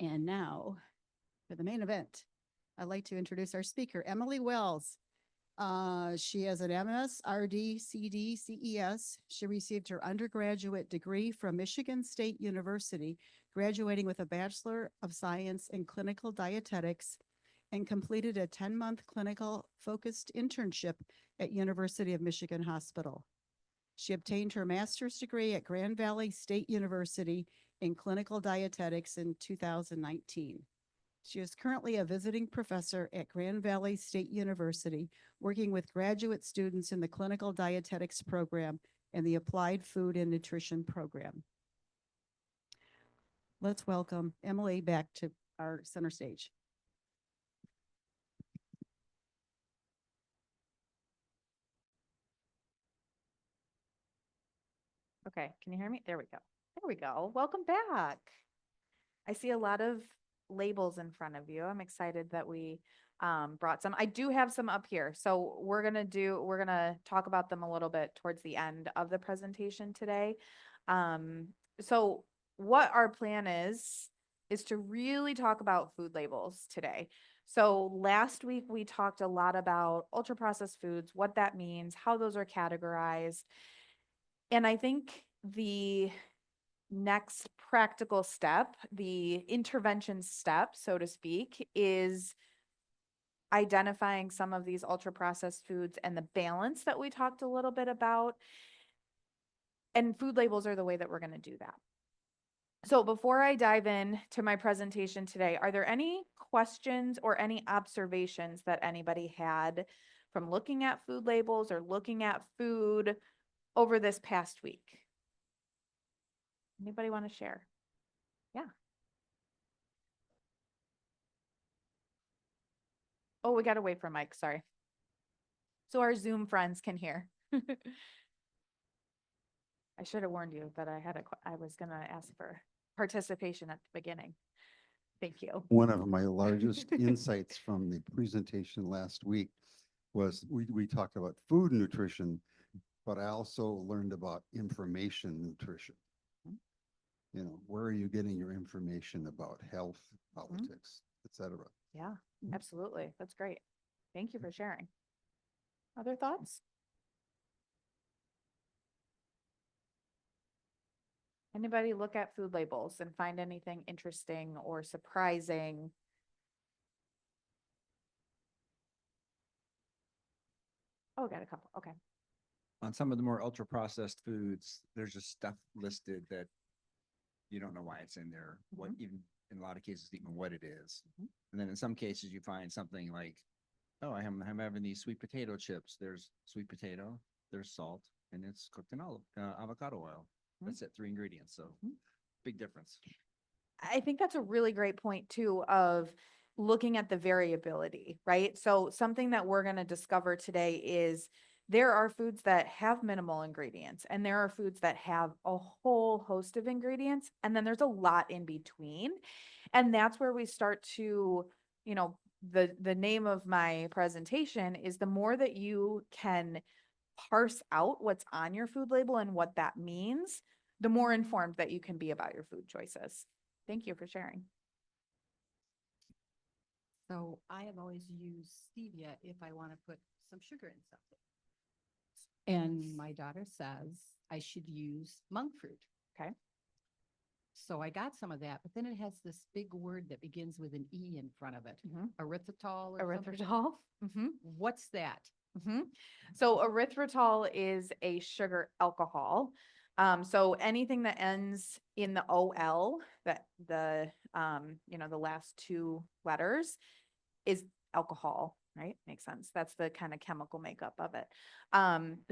And now for the main event, I'd like to introduce our speaker, Emily Wells. She has an MS, RD, CD, CES. She received her undergraduate degree from Michigan State University, graduating with a Bachelor of Science in Clinical Dietetics, and completed a 10-month clinical focused internship at University of Michigan Hospital. She obtained her master's degree at Grand Valley State University in clinical dietetics in 2019. She is currently a visiting professor at Grand Valley State University, working with graduate students in the clinical dietetics program and the applied food and nutrition program. Let's welcome Emily back to our center stage. Okay, can you hear me? There we go. There we go. Welcome back. I see a lot of labels in front of you. I'm excited that we brought some. I do have some up here. So we're gonna talk about them a little bit towards the end of the presentation today. So what our plan is to really talk about food labels today. So last week we talked a lot about ultra processed foods, what that means, how those are categorized. And I think the next practical step, the intervention step, so to speak, is identifying some of these ultra processed foods and the balance that we talked a little bit about. And food labels are the way that we're going to do that. So before I dive in to my presentation today, are there any questions or any observations that anybody had from looking at food labels or looking at food over this past week? Anybody want to share? Yeah. Oh, we got to wait for Mike. Sorry. So our Zoom friends can hear. I should have warned you that I was going to ask for participation at the beginning. Thank you. One of my largest insights from the presentation last week was we talked about food nutrition, but I also learned about information nutrition. You know, where are you getting your information about health, politics, et cetera? Yeah, absolutely. That's great. Thank you for sharing. Other thoughts? Anybody look at food labels and find anything interesting or surprising? Oh, got a couple. Okay. On some of the more ultra processed foods, there's just stuff listed that you don't know why it's in there, what even in a lot of cases, even what it is. And then in some cases you find something like, oh, I'm having these sweet potato chips. There's sweet potato, there's salt, and it's cooked in avocado oil. That's it, 3 ingredients. So big difference. I think that's a really great point too of looking at the variability, right? So something that we're going to discover today is there are foods that have minimal ingredients and there are foods that have a whole host of ingredients, and then there's a lot in between. And that's where we start to, you know, the name of my presentation is the more that you can parse out what's on your food label and what that means, the more informed that you can be about your food choices. Thank you for sharing. So I have always used stevia if I want to put some sugar in something. And my daughter says I should use monk fruit. Okay. So I got some of that, but then it has this big word that begins with an E in front of it. Erythritol or something. Erythritol. What's that? So erythritol is a sugar alcohol. So anything that ends in the OL, that the the last 2 letters is alcohol, right? Makes sense. That's the kind of chemical makeup of it.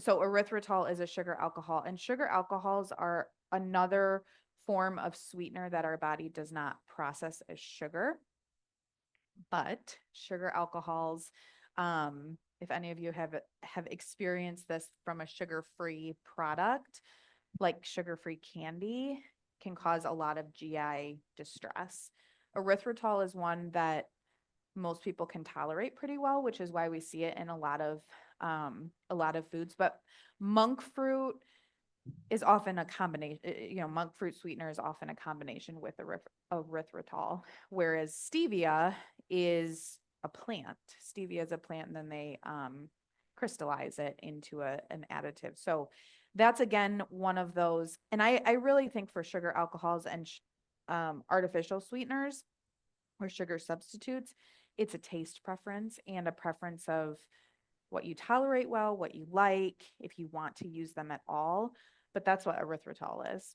So erythritol is a sugar alcohol, and sugar alcohols are another form of sweetener that our body does not process as sugar. But sugar alcohols, if any of you have experienced this from a sugar-free product, like sugar-free candy, can cause a lot of GI distress. Erythritol is one that most people can tolerate pretty well, which is why we see it in a lot of foods. But monk fruit is often a combination, monk fruit sweetener is often a combination with erythritol, whereas stevia is a plant. Stevia is a plant, and then they crystallize it into an additive. So that's again one of those. And I really think for sugar alcohols and artificial sweeteners or sugar substitutes, it's a taste preference and a preference of what you tolerate well, what you like, if you want to use them at all. But that's what erythritol is.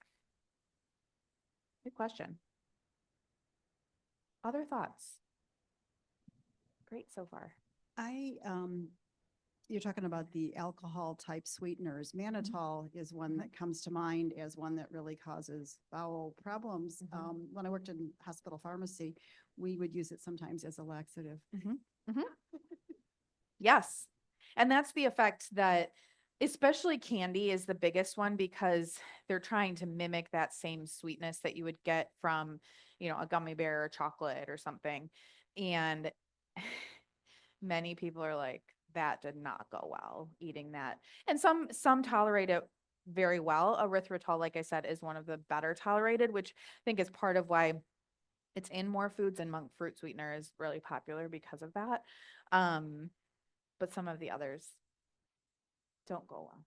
Good question. Other thoughts? Great so far. You're talking about the alcohol type sweeteners. Mannitol is one that comes to mind as one that really causes bowel problems. When I worked in hospital pharmacy, we would use it sometimes as a laxative. Yes. And that's the effect that, especially candy is the biggest one, because they're trying to mimic that same sweetness that you would get from, a gummy bear or chocolate or something. And many people are like, that did not go well eating that. And some tolerate it very well. Erythritol, like I said, is one of the better tolerated, which I think is part of why it's in more foods, and monk fruit sweetener is really popular because of that. But some of the others don't go well.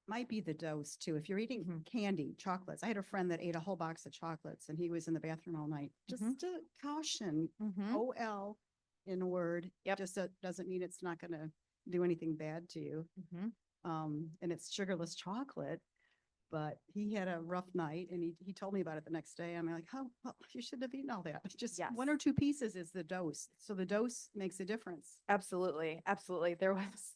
Might be the dose too. If you're eating candy, chocolates. I had a friend that ate a whole box of chocolates and he was in the bathroom all night. Just a caution, OL in a word. Yep. Just doesn't mean it's not going to do anything bad to you. And it's sugarless chocolate, but he had a rough night and he told me about it the next day. I'm like, oh, well, you shouldn't have eaten all that. Just Yes. 1 or 2 pieces is the dose. So the dose makes a difference. Absolutely. Absolutely. There was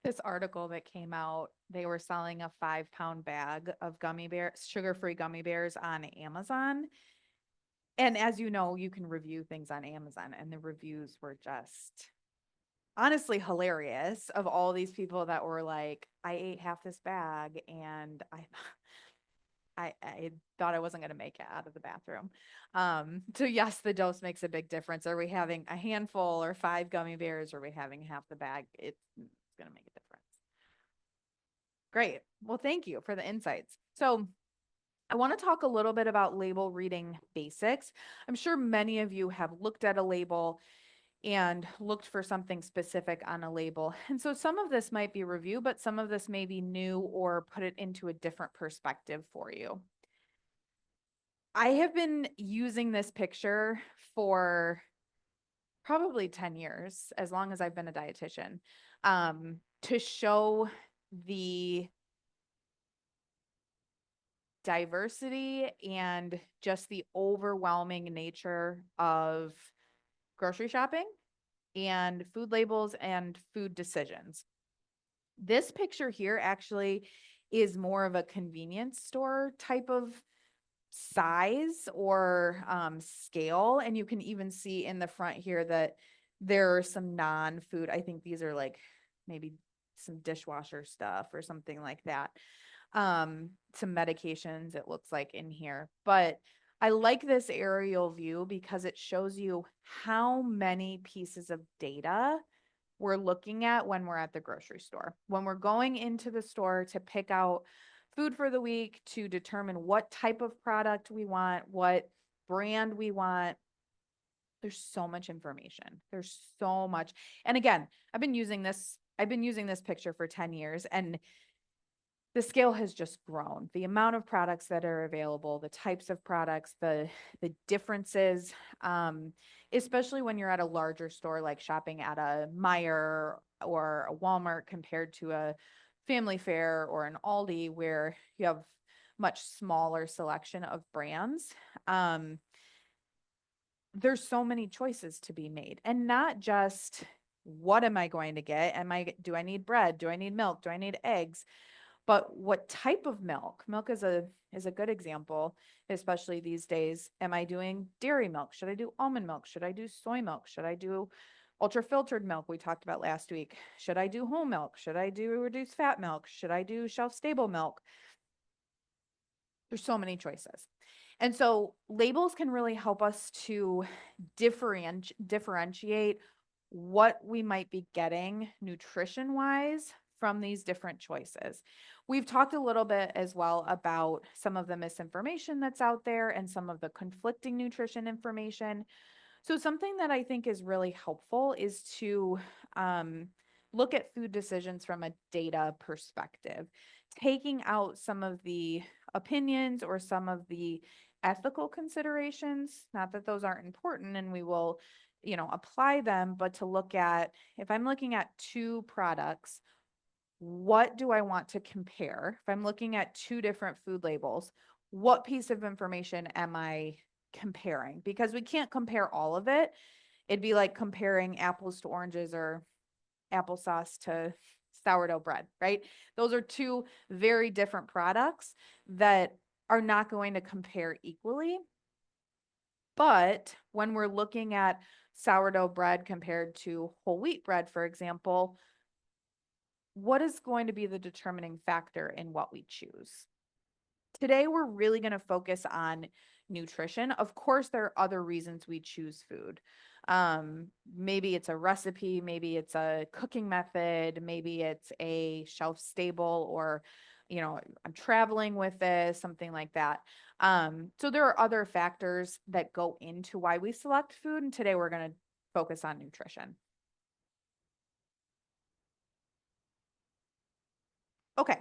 this article that came out. They were selling a 5-pound bag of sugar-free gummy bears on Amazon. And as you know, you can review things on Amazon, and the reviews were just honestly hilarious, of all these people that were like, I ate half this bag and I thought I wasn't going to make it out of the bathroom. So yes, the dose makes a big difference. Are we having a handful or 5 gummy bears? Or are we having half the bag? It's going to make a difference. Great. Well, thank you for the insights. So I want to talk a little bit about label reading basics. I'm sure many of you have looked at a label and looked for something specific on a label. And so some of this might be review, but some of this may be new or put it into a different perspective for you. I have been using this picture for probably 10 years, as long as I've been a dietitian, to show the diversity and just the overwhelming nature of grocery shopping and food labels and food decisions. This picture here actually is more of a convenience store type of size or scale. And you can even see in the front here that there are some non-food. I think these are like maybe some dishwasher stuff or something like that. Some medications, it looks like, in here. But I like this aerial view because it shows you how many pieces of data we're looking at when we're at the grocery store. When we're going into the store to pick out food for the week, to determine what type of product we want, what brand we want, there's so much information. There's so much. And again, I've been using this picture for 10 years, and the scale has just grown. The amount of products that are available, the types of products, the differences, especially when you're at a larger store, like shopping at a Meijer or a Walmart compared to a Family Fare or an Aldi, where you have much smaller selection of brands. There's so many choices to be made, and not just what am I going to get? Do I need bread? Do I need milk? Do I need eggs? But what type of milk? Milk is a good example, especially these days. Am I doing dairy milk? Should I do almond milk? Should I do soy milk? Should I do ultra filtered milk we talked about last week? Should I do whole milk? Should I do reduced fat milk? Should I do shelf stable milk? There's so many choices. And so labels can really help us to differentiate what we might be getting nutrition wise from these different choices. We've talked a little bit as well about some of the misinformation that's out there and some of the conflicting nutrition information. So something that I think is really helpful is to look at food decisions from a data perspective, taking out some of the opinions or some of the ethical considerations. Not that those aren't important and we will, apply them, but to look at, if I'm looking at two products, what do I want to compare? If I'm looking at two different food labels, what piece of information am I comparing? Because we can't compare all of it. It'd be like comparing apples to oranges or applesauce to sourdough bread, right? Those are two very different products that are not going to compare equally. But when we're looking at sourdough bread compared to whole wheat bread, for example, what is going to be the determining factor in what we choose? Today, we're really going to focus on nutrition. Of course, there are other reasons we choose food. Maybe it's a recipe, maybe it's a cooking method, maybe it's a shelf stable, or, I'm traveling with this, something like that. So there are other factors that go into why we select food. And today we're going to focus on nutrition. Okay.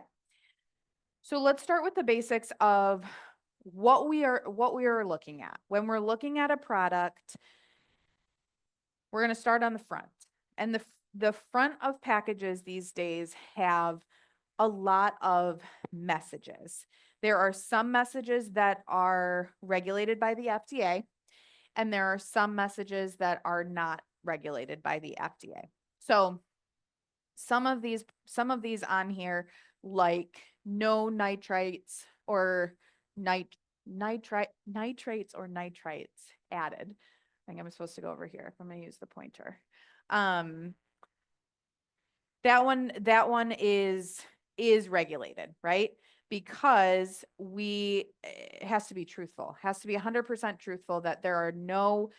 So let's start with the basics of what we are looking at. When we're looking at a product, we're going to start on the front. And the front of packages these days have a lot of messages. There are some messages that are regulated by the FDA, and there are some messages that are not regulated by the FDA. So some of these on here, like no nitrates or nitrates or nitrites added. I think I'm supposed to go over here if I'm going to use the pointer. That one is regulated, right? Because it has to be truthful, has to be 100% truthful that there are no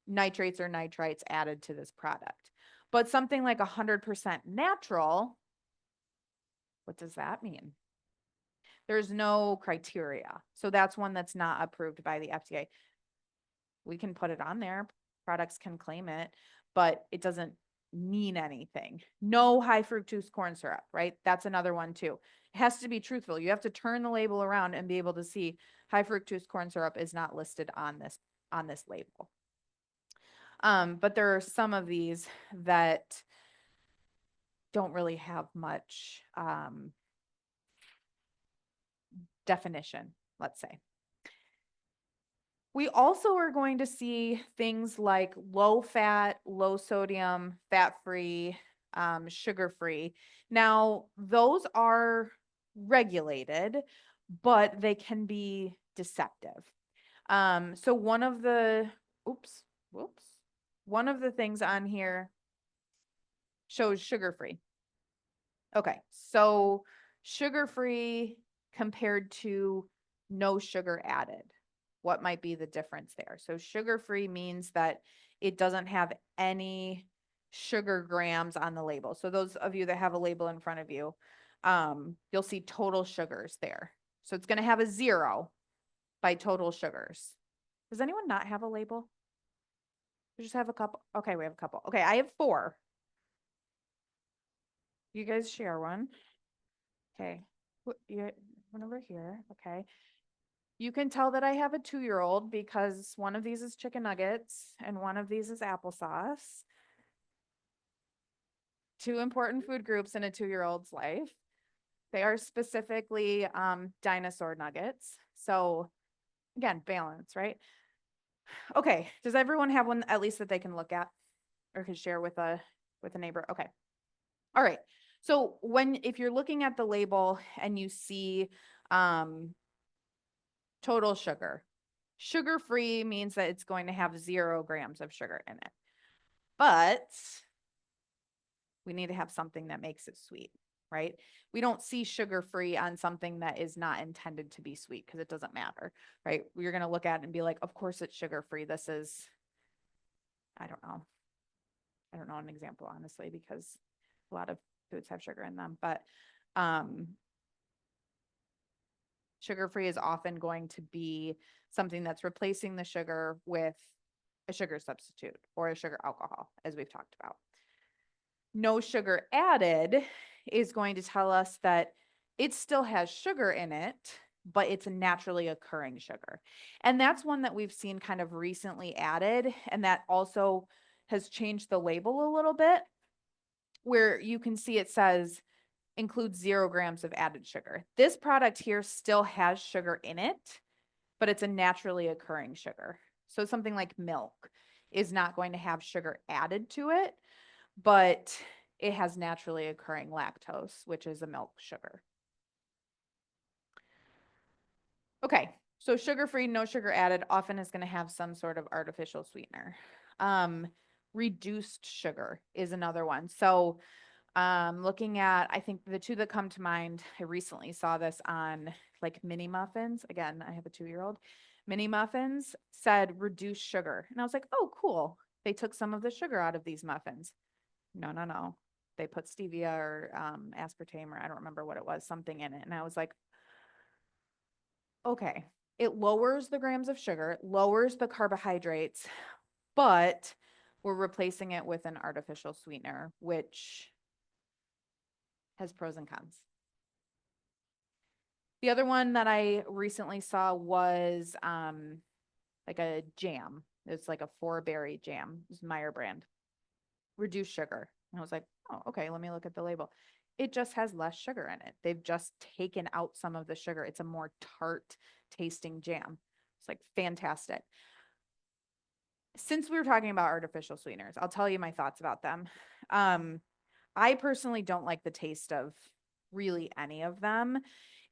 nitrates or nitrites added to this product. But something like 100% natural, what does that mean? There's no criteria. So that's one that's not approved by the FDA. We can put it on there. Products can claim it, but it doesn't mean anything. No high fructose corn syrup, right? That's another one too. It has to be truthful. You have to turn the label around and be able to see high fructose corn syrup is not listed on this label. But there are some of these that don't really have much definition, let's say. We also are going to see things like low fat, low sodium, fat-free, sugar-free. Now, those are regulated, but they can be deceptive. So one of the things on here shows sugar-free. Okay, so sugar-free compared to no sugar added. What might be the difference there? So sugar-free means that it doesn't have any sugar grams on the label. So those of you that have a label in front of you, you'll see total sugars there. So it's going to have a 0 by total sugars. Does anyone not have a label? We just have a couple. Okay, we have a couple. Okay, I have 4. You guys share one. Okay, one over here. Okay. You can tell that I have a 2-year-old because one of these is chicken nuggets and one of these is applesauce. 2 important food groups in a 2-year-old's life. They are specifically dinosaur nuggets. So again, balance, right? Okay, does everyone have one at least that they can look at or can share with a neighbor? Okay. All right. So if you're looking at the label and you see total sugar, sugar-free means that it's going to have 0 grams of sugar in it. But we need to have something that makes it sweet, right? We don't see sugar-free on something that is not intended to be sweet because it doesn't matter, right? You're going to look at it and be like, of course it's sugar-free. This is, I don't know an example, honestly, because a lot of foods have sugar in them, but sugar-free is often going to be something that's replacing the sugar with a sugar substitute or a sugar alcohol, as we've talked about. No sugar added is going to tell us that it still has sugar in it, but it's a naturally occurring sugar. And that's one that we've seen kind of recently added, and that also has changed the label a little bit, where you can see it says includes 0 grams of added sugar. This product here still has sugar in it, but it's a naturally occurring sugar. So something like milk is not going to have sugar added to it, but it has naturally occurring lactose, which is a milk sugar. Okay, so sugar-free, no sugar added, often is going to have some sort of artificial sweetener. Reduced sugar is another one. So looking at, I think the two that come to mind, I recently saw this on like mini muffins. Again, I have a 2-year-old. Mini muffins said reduce sugar. And I was like, oh, cool. They took some of the sugar out of these muffins. No. They put stevia or aspartame, or I don't remember what it was, something in it. And I was like, okay, it lowers the grams of sugar, it lowers the carbohydrates, but we're replacing it with an artificial sweetener, which has pros and cons. The other one that I recently saw was like a jam. It's like a 4-berry jam. It's Meyer brand. Reduced sugar. And I was like, oh, okay, let me look at the label. It just has less sugar in it. They've just taken out some of the sugar. It's a more tart tasting jam. It's like fantastic. Since we were talking about artificial sweeteners, I'll tell you my thoughts about them. I personally don't like the taste of really any of them.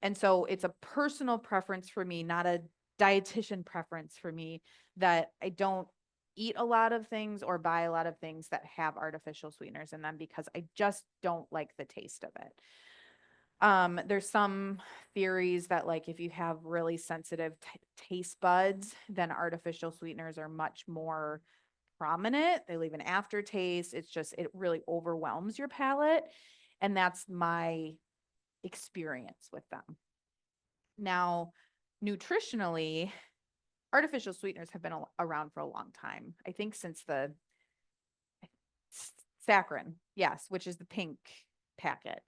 And so it's a personal preference for me, not a dietitian preference for me, that I don't eat a lot of things or buy a lot of things that have artificial sweeteners in them, because I just don't like the taste of it. There's some theories that like if you have really sensitive taste buds, then artificial sweeteners are much more prominent. They leave an aftertaste. It's just, it really overwhelms your palate. And that's my experience with them. Now, nutritionally, artificial sweeteners have been around for a long time. I think since the saccharin, yes, which is the pink packet,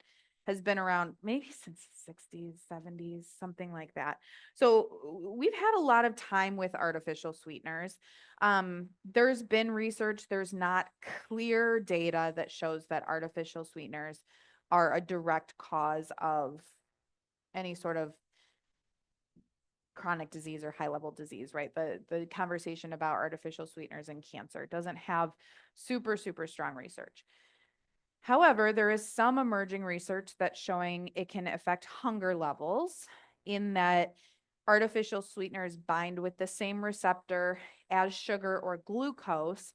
has been around maybe since the 60s, 70s, something like that. So we've had a lot of time with artificial sweeteners. There's been research, there's not clear data that shows that artificial sweeteners are a direct cause of any sort of chronic disease or high level disease, right? The conversation about artificial sweeteners and cancer doesn't have super strong research. However, there is some emerging research that's showing it can affect hunger levels, in that artificial sweeteners bind with the same receptor as sugar or glucose,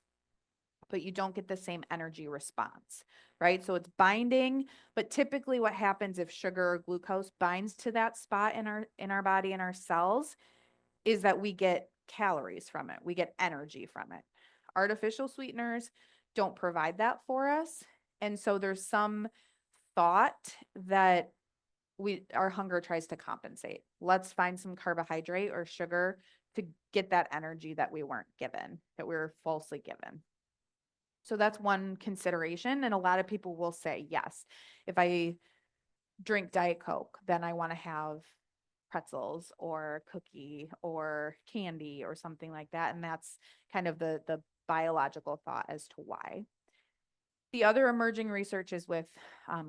but you don't get the same energy response, right? So it's binding, but typically what happens if sugar or glucose binds to that spot in our body, in our cells, is that we get calories from it. We get energy from it. Artificial sweeteners don't provide that for us. And so there's some thought that our hunger tries to compensate. Let's find some carbohydrate or sugar to get that energy that we weren't given, that we were falsely given. So that's one consideration. And a lot of people will say, yes, if I drink Diet Coke, then I want to have pretzels or cookie or candy or something like that. And that's kind of the biological thought as to why. The other emerging research is with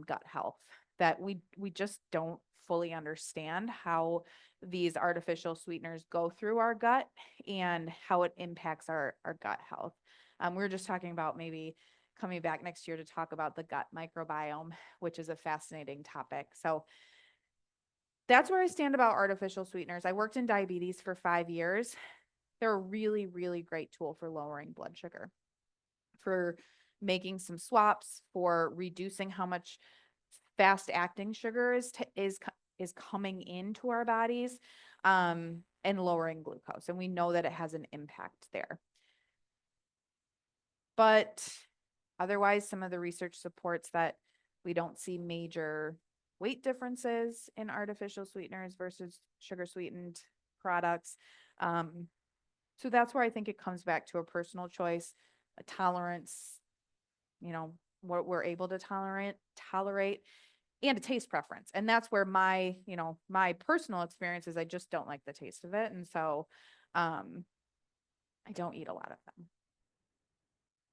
gut health, that we just don't fully understand how these artificial sweeteners go through our gut and how it impacts our gut health. We were just talking about maybe coming back next year to talk about the gut microbiome, which is a fascinating topic. So that's where I stand about artificial sweeteners. I worked in diabetes for 5 years. They're a really great tool for lowering blood sugar, for making some swaps, for reducing how much fast acting sugar is coming into our bodies, and lowering glucose. And we know that it has an impact there. But otherwise, some of the research supports that We don't see major weight differences in artificial sweeteners versus sugar sweetened products. So that's where I think it comes back to a personal choice, a tolerance, what we're able to tolerate, and a taste preference. And that's where my personal experience is I just don't like the taste of it. And so, I don't eat a lot of them.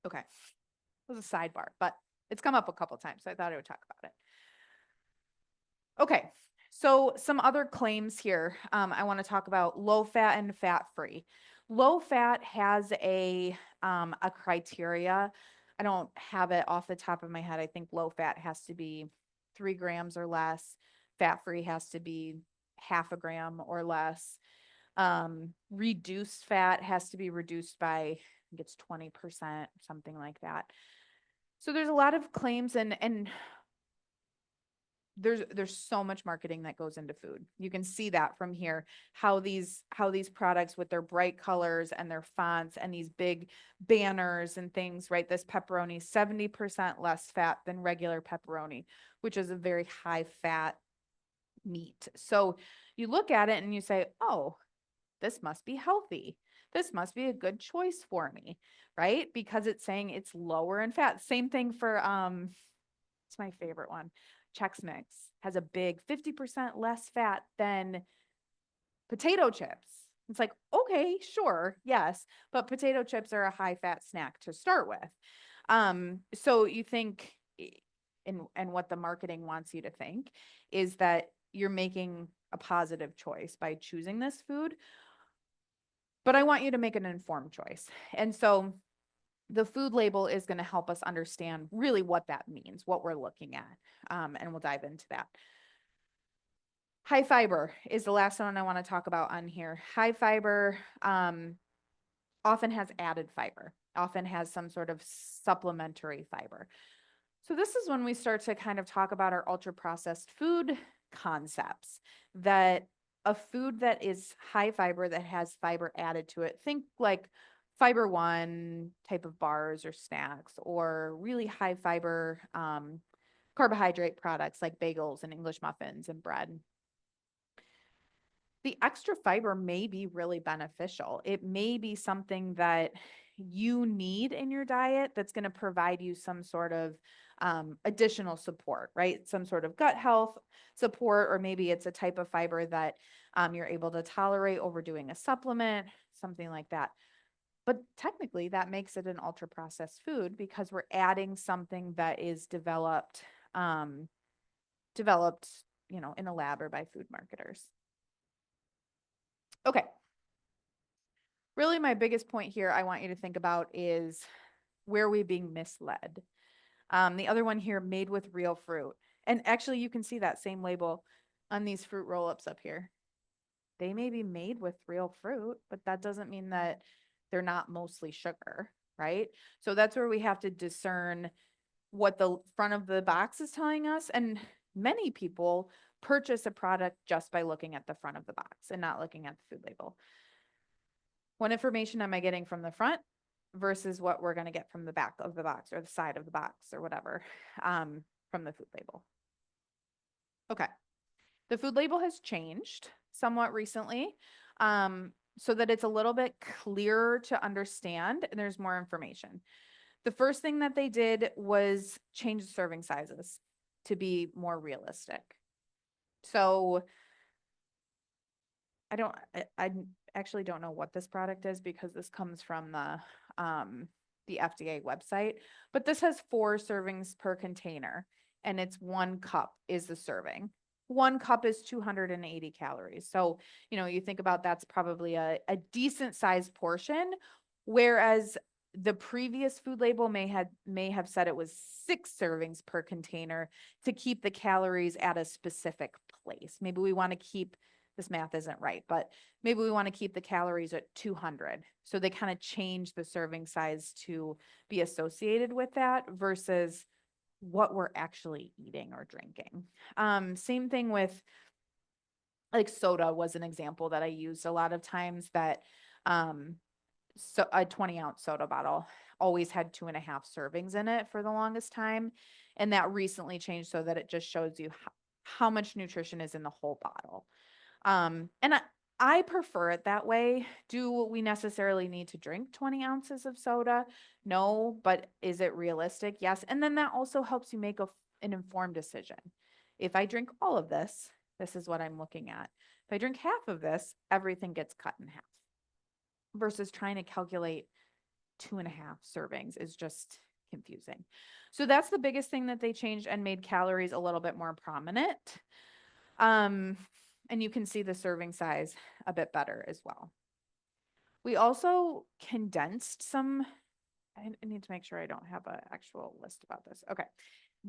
Okay. It was a sidebar, but it's come up a couple times, so I thought I would talk about it. Okay. So some other claims here. I want to talk about low fat and fat free. Low fat has a criteria. I don't have it off the top of my head. I think low fat has to be 3 grams or less. Fat free has to be half a gram or less. Reduced fat has to be reduced by, I think it's 20%, something like that. So there's a lot of claims and there's so much marketing that goes into food. You can see that from here, how these products with their bright colors and their fonts and these big banners and things, right? This pepperoni, 70% less fat than regular pepperoni, which is a very high fat meat. So you look at it and you say, oh, this must be healthy. This must be a good choice for me, right? Because it's saying it's lower in fat. Same thing for, it's my favorite one. Chex Mix has a big 50% less fat than potato chips. It's like, okay, sure, yes, but potato chips are a high fat snack to start with. So you think, and what the marketing wants you to think is that you're making a positive choice by choosing this food, but I want you to make an informed choice. And so the food label is going to help us understand really what that means, what we're looking at. And we'll dive into that. High fiber is the last one I want to talk about on here. High fiber often has added fiber, often has some sort of supplementary fiber. So this is when we start to kind of talk about our ultra processed food concepts, that a food that is high fiber, that has fiber added to it, think like Fiber One type of bars or snacks, or really high fiber carbohydrate products like bagels and English muffins and bread. The extra fiber may be really beneficial. It may be something that you need in your diet that's going to provide you some sort of additional support, right? Some sort of gut health support, or maybe it's a type of fiber that you're able to tolerate over doing a supplement, something like that. But technically that makes it an ultra processed food because we're adding something that is developed, in a lab or by food marketers. Okay. Really, my biggest point here I want you to think about is where are we being misled? The other one here, made with real fruit. And actually, you can see that same label on these fruit roll-ups up here. They may be made with real fruit, but that doesn't mean that they're not mostly sugar, right? So that's where we have to discern what the front of the box is telling us. And many people purchase a product just by looking at the front of the box and not looking at the food label. What information am I getting from the front versus what we're going to get from the back of the box or the side of the box or whatever, from the food label? Okay. The food label has changed somewhat recently, so that it's a little bit clearer to understand and there's more information. The first thing that they did was change the serving sizes to be more realistic. So I actually don't know what this product is because this comes from the FDA website, but this has 4 servings per container and it's 1 cup is the serving. 1 cup is 280 calories. So, you think about that's probably a decent sized portion, whereas the previous food label may have said it was 6 servings per container to keep the calories at a specific place. Maybe we want to keep, this math isn't right, but maybe we want to keep the calories at 200. So they kind of change the serving size to be associated with that versus what we're actually eating or drinking. Same thing with like soda was an example that I used a lot of times, that so a 20-ounce soda bottle always had 2.5 servings in it for the longest time. And that recently changed so that it just shows you how much nutrition is in the whole bottle. And I prefer it that way. Do we necessarily need to drink 20 ounces of soda? No, but is it realistic? Yes. And then that also helps you make an informed decision. If I drink all of this, this is what I'm looking at. If I drink half of this, everything gets cut in half. Versus trying to calculate 2.5 servings is just confusing. So that's the biggest thing that they changed and made calories a little bit more prominent. And you can see the serving size a bit better as well. We also condensed some, I need to make sure I don't have an actual list about this. Okay.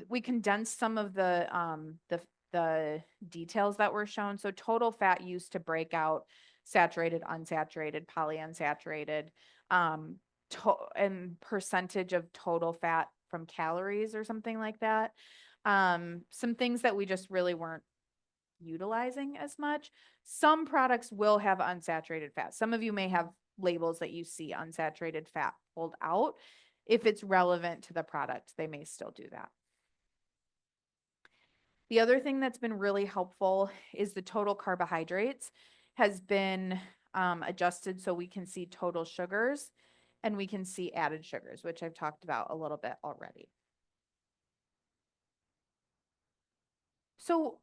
We condensed some of the details that were shown. So total fat used to break out saturated, unsaturated, polyunsaturated, and percentage of total fat from calories or something like that. Some things that we just really weren't utilizing as much. Some products will have unsaturated fat. Some of you may have labels that you see unsaturated fat pulled out. If it's relevant to the product, they may still do that. The other thing that's been really helpful is the total carbohydrates has been adjusted so we can see total sugars and we can see added sugars, which I've talked about a little bit already. So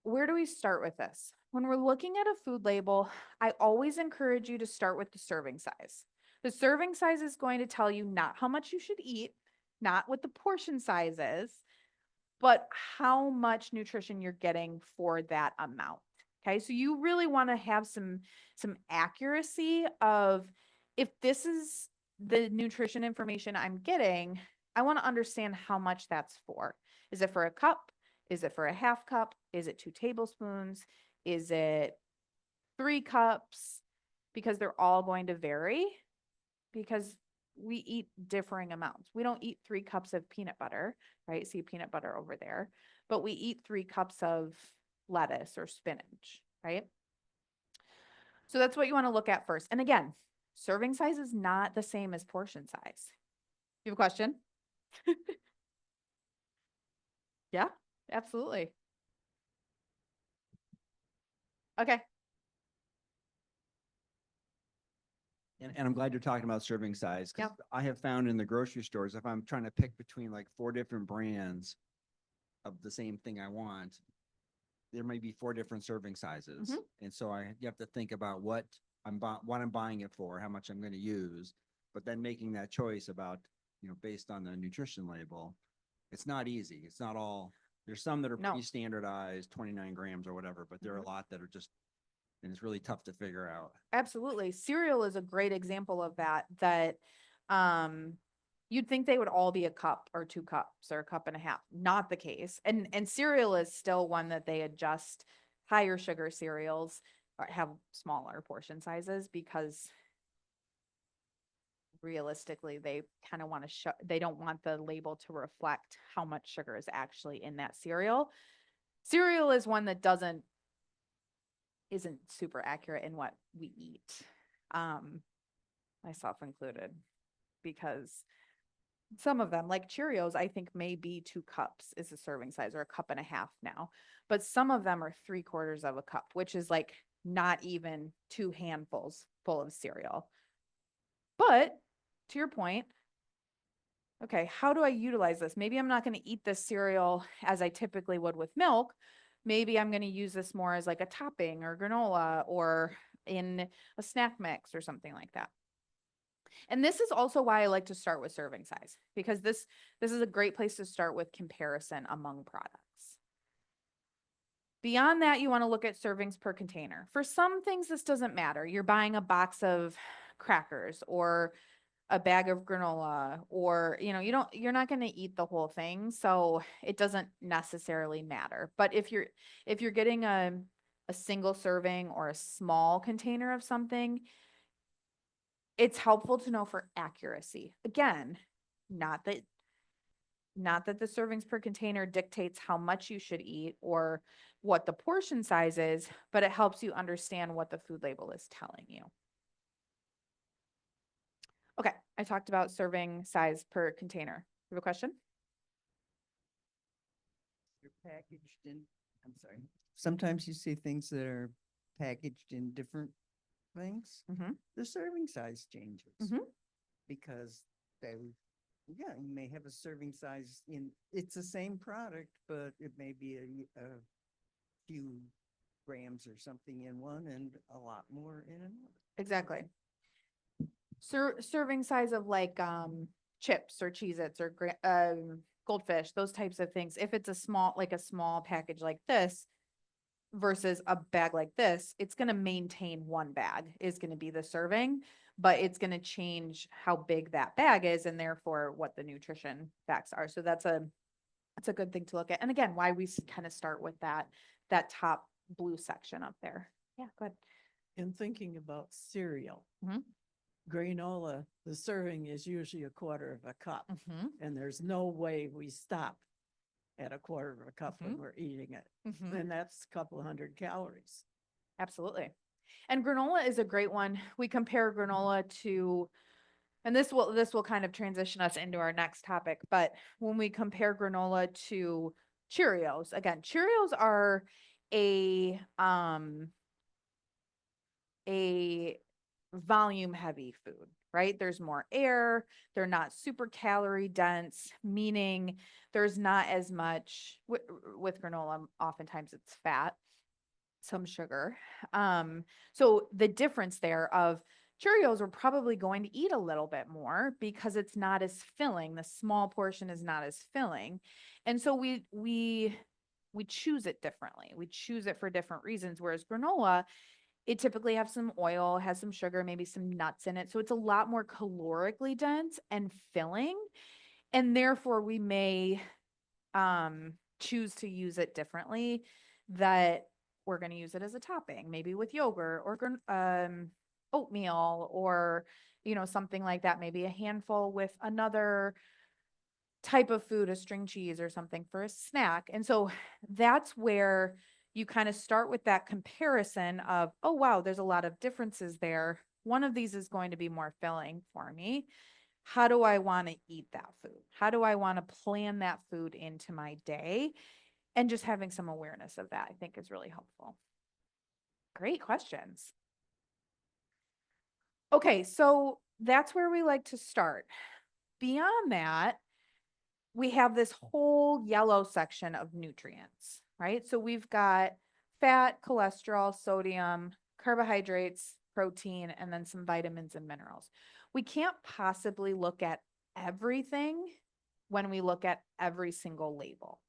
where do we start with this? When we're looking at a food label, I always encourage you to start with the serving size. The serving size is going to tell you not how much you should eat, not what the portion size is, but how much nutrition you're getting for that amount. Okay, so you really want to have some accuracy of, if this is the nutrition information I'm getting, I want to understand how much that's for. Is it for a cup? Is it for a half cup? Is it 2 tablespoons? Is it 3 cups? Because they're all going to vary, because we eat differing amounts. We don't eat 3 cups of peanut butter, right? See peanut butter over there, but we eat 3 cups of lettuce or spinach, right? So that's what you want to look at first. And again, serving size is not the same as portion size. You have a question? Yeah, absolutely. Okay. And I'm glad you're talking about serving size, because Yep. I have found in the grocery stores, if I'm trying to pick between like 4 different brands of the same thing I want, there may be 4 different serving sizes. And so you have to think about what I'm buying it for, how much I'm going to use, but then making that choice about, based on the nutrition label. It's not easy. It's not all, there's some that are No. pretty standardized, 29 grams or whatever, but there are a lot that are just, and it's really tough to figure out. Absolutely. Cereal is a great example of that you'd think they would all be a cup or 2 cups or a cup and a half. Not the case. And cereal is still one that they adjust. Higher sugar cereals have smaller portion sizes because realistically they kind of want to show, they don't want the label to reflect how much sugar is actually in that cereal. Cereal is one that isn't super accurate in what we eat, myself included, because some of them, like Cheerios, I think may be 2 cups is a serving size, or a cup and a half now, but some of them are 3/4 of a cup, which is like not even 2 handfuls full of cereal. But to your point, okay, how do I utilize this? Maybe I'm not going to eat this cereal as I typically would with milk. Maybe I'm going to use this more as like a topping or granola or in a snack mix or something like that. And this is also why I like to start with serving size, because this is a great place to start with comparison among products. Beyond that, you want to look at servings per container. For some things, this doesn't matter. You're buying a box of crackers or a bag of granola, or you're not going to eat the whole thing, so it doesn't necessarily matter. But if you're getting a single serving or a small container of something, it's helpful to know for accuracy. Again, not that the servings per container dictates how much you should eat or what the portion size is, but it helps you understand what the food label is telling you. Okay, I talked about serving size per container. You have a question? packaged in, I'm sorry, sometimes you see things that are packaged in different things. Mhm. The serving size changes. Mhm. Because they, yeah, you may have a serving size in, it's the same product, but it may be a few grams or something in one and a lot more in another. Exactly. Serving size of like chips or Cheez-Its or goldfish, those types of things. If it's a small, like a small package like this versus a bag like this, it's going to maintain one bag is going to be the serving, but it's going to change how big that bag is and therefore what the nutrition facts are. So that's a good thing to look at. And again, why we kind of start with that top blue section up there. Yeah, good. In thinking about cereal, Mhm. granola, the serving is usually a quarter of a cup, Mm-hmm. and there's no way we stop at a quarter of a cup when Mhm. we're eating it. Mm-hmm. And that's a couple hundred calories. Absolutely. And granola is a great one. We compare granola to, and this will kind of transition us into our next topic, but when we compare granola to Cheerios, again, Cheerios are a volume heavy food, right? There's more air, they're not super calorie dense, meaning there's not as much with granola, oftentimes it's fat, some sugar. So the difference there of Cheerios, we're probably going to eat a little bit more because it's not as filling. The small portion is not as filling. And so we choose it differently. We choose it for different reasons. Whereas granola, it typically has some oil, has some sugar, maybe some nuts in it. So it's a lot more calorically dense and filling. And therefore we may choose to use it differently, that we're going to use it as a topping, maybe with yogurt or oatmeal or, something like that, maybe a handful with another type of food, a string cheese or something for a snack. And so that's where you kind of start with that comparison of, oh, wow, there's a lot of differences there. One of these is going to be more filling for me. How do I want to eat that food? How do I want to plan that food into my day? And just having some awareness of that, I think, is really helpful. Great questions. Okay, so that's where we like to start. Beyond that, we have this whole yellow section of nutrients, right? So we've got fat, cholesterol, sodium, carbohydrates, protein, and then some vitamins and minerals. We can't possibly look at everything when we look at every single label.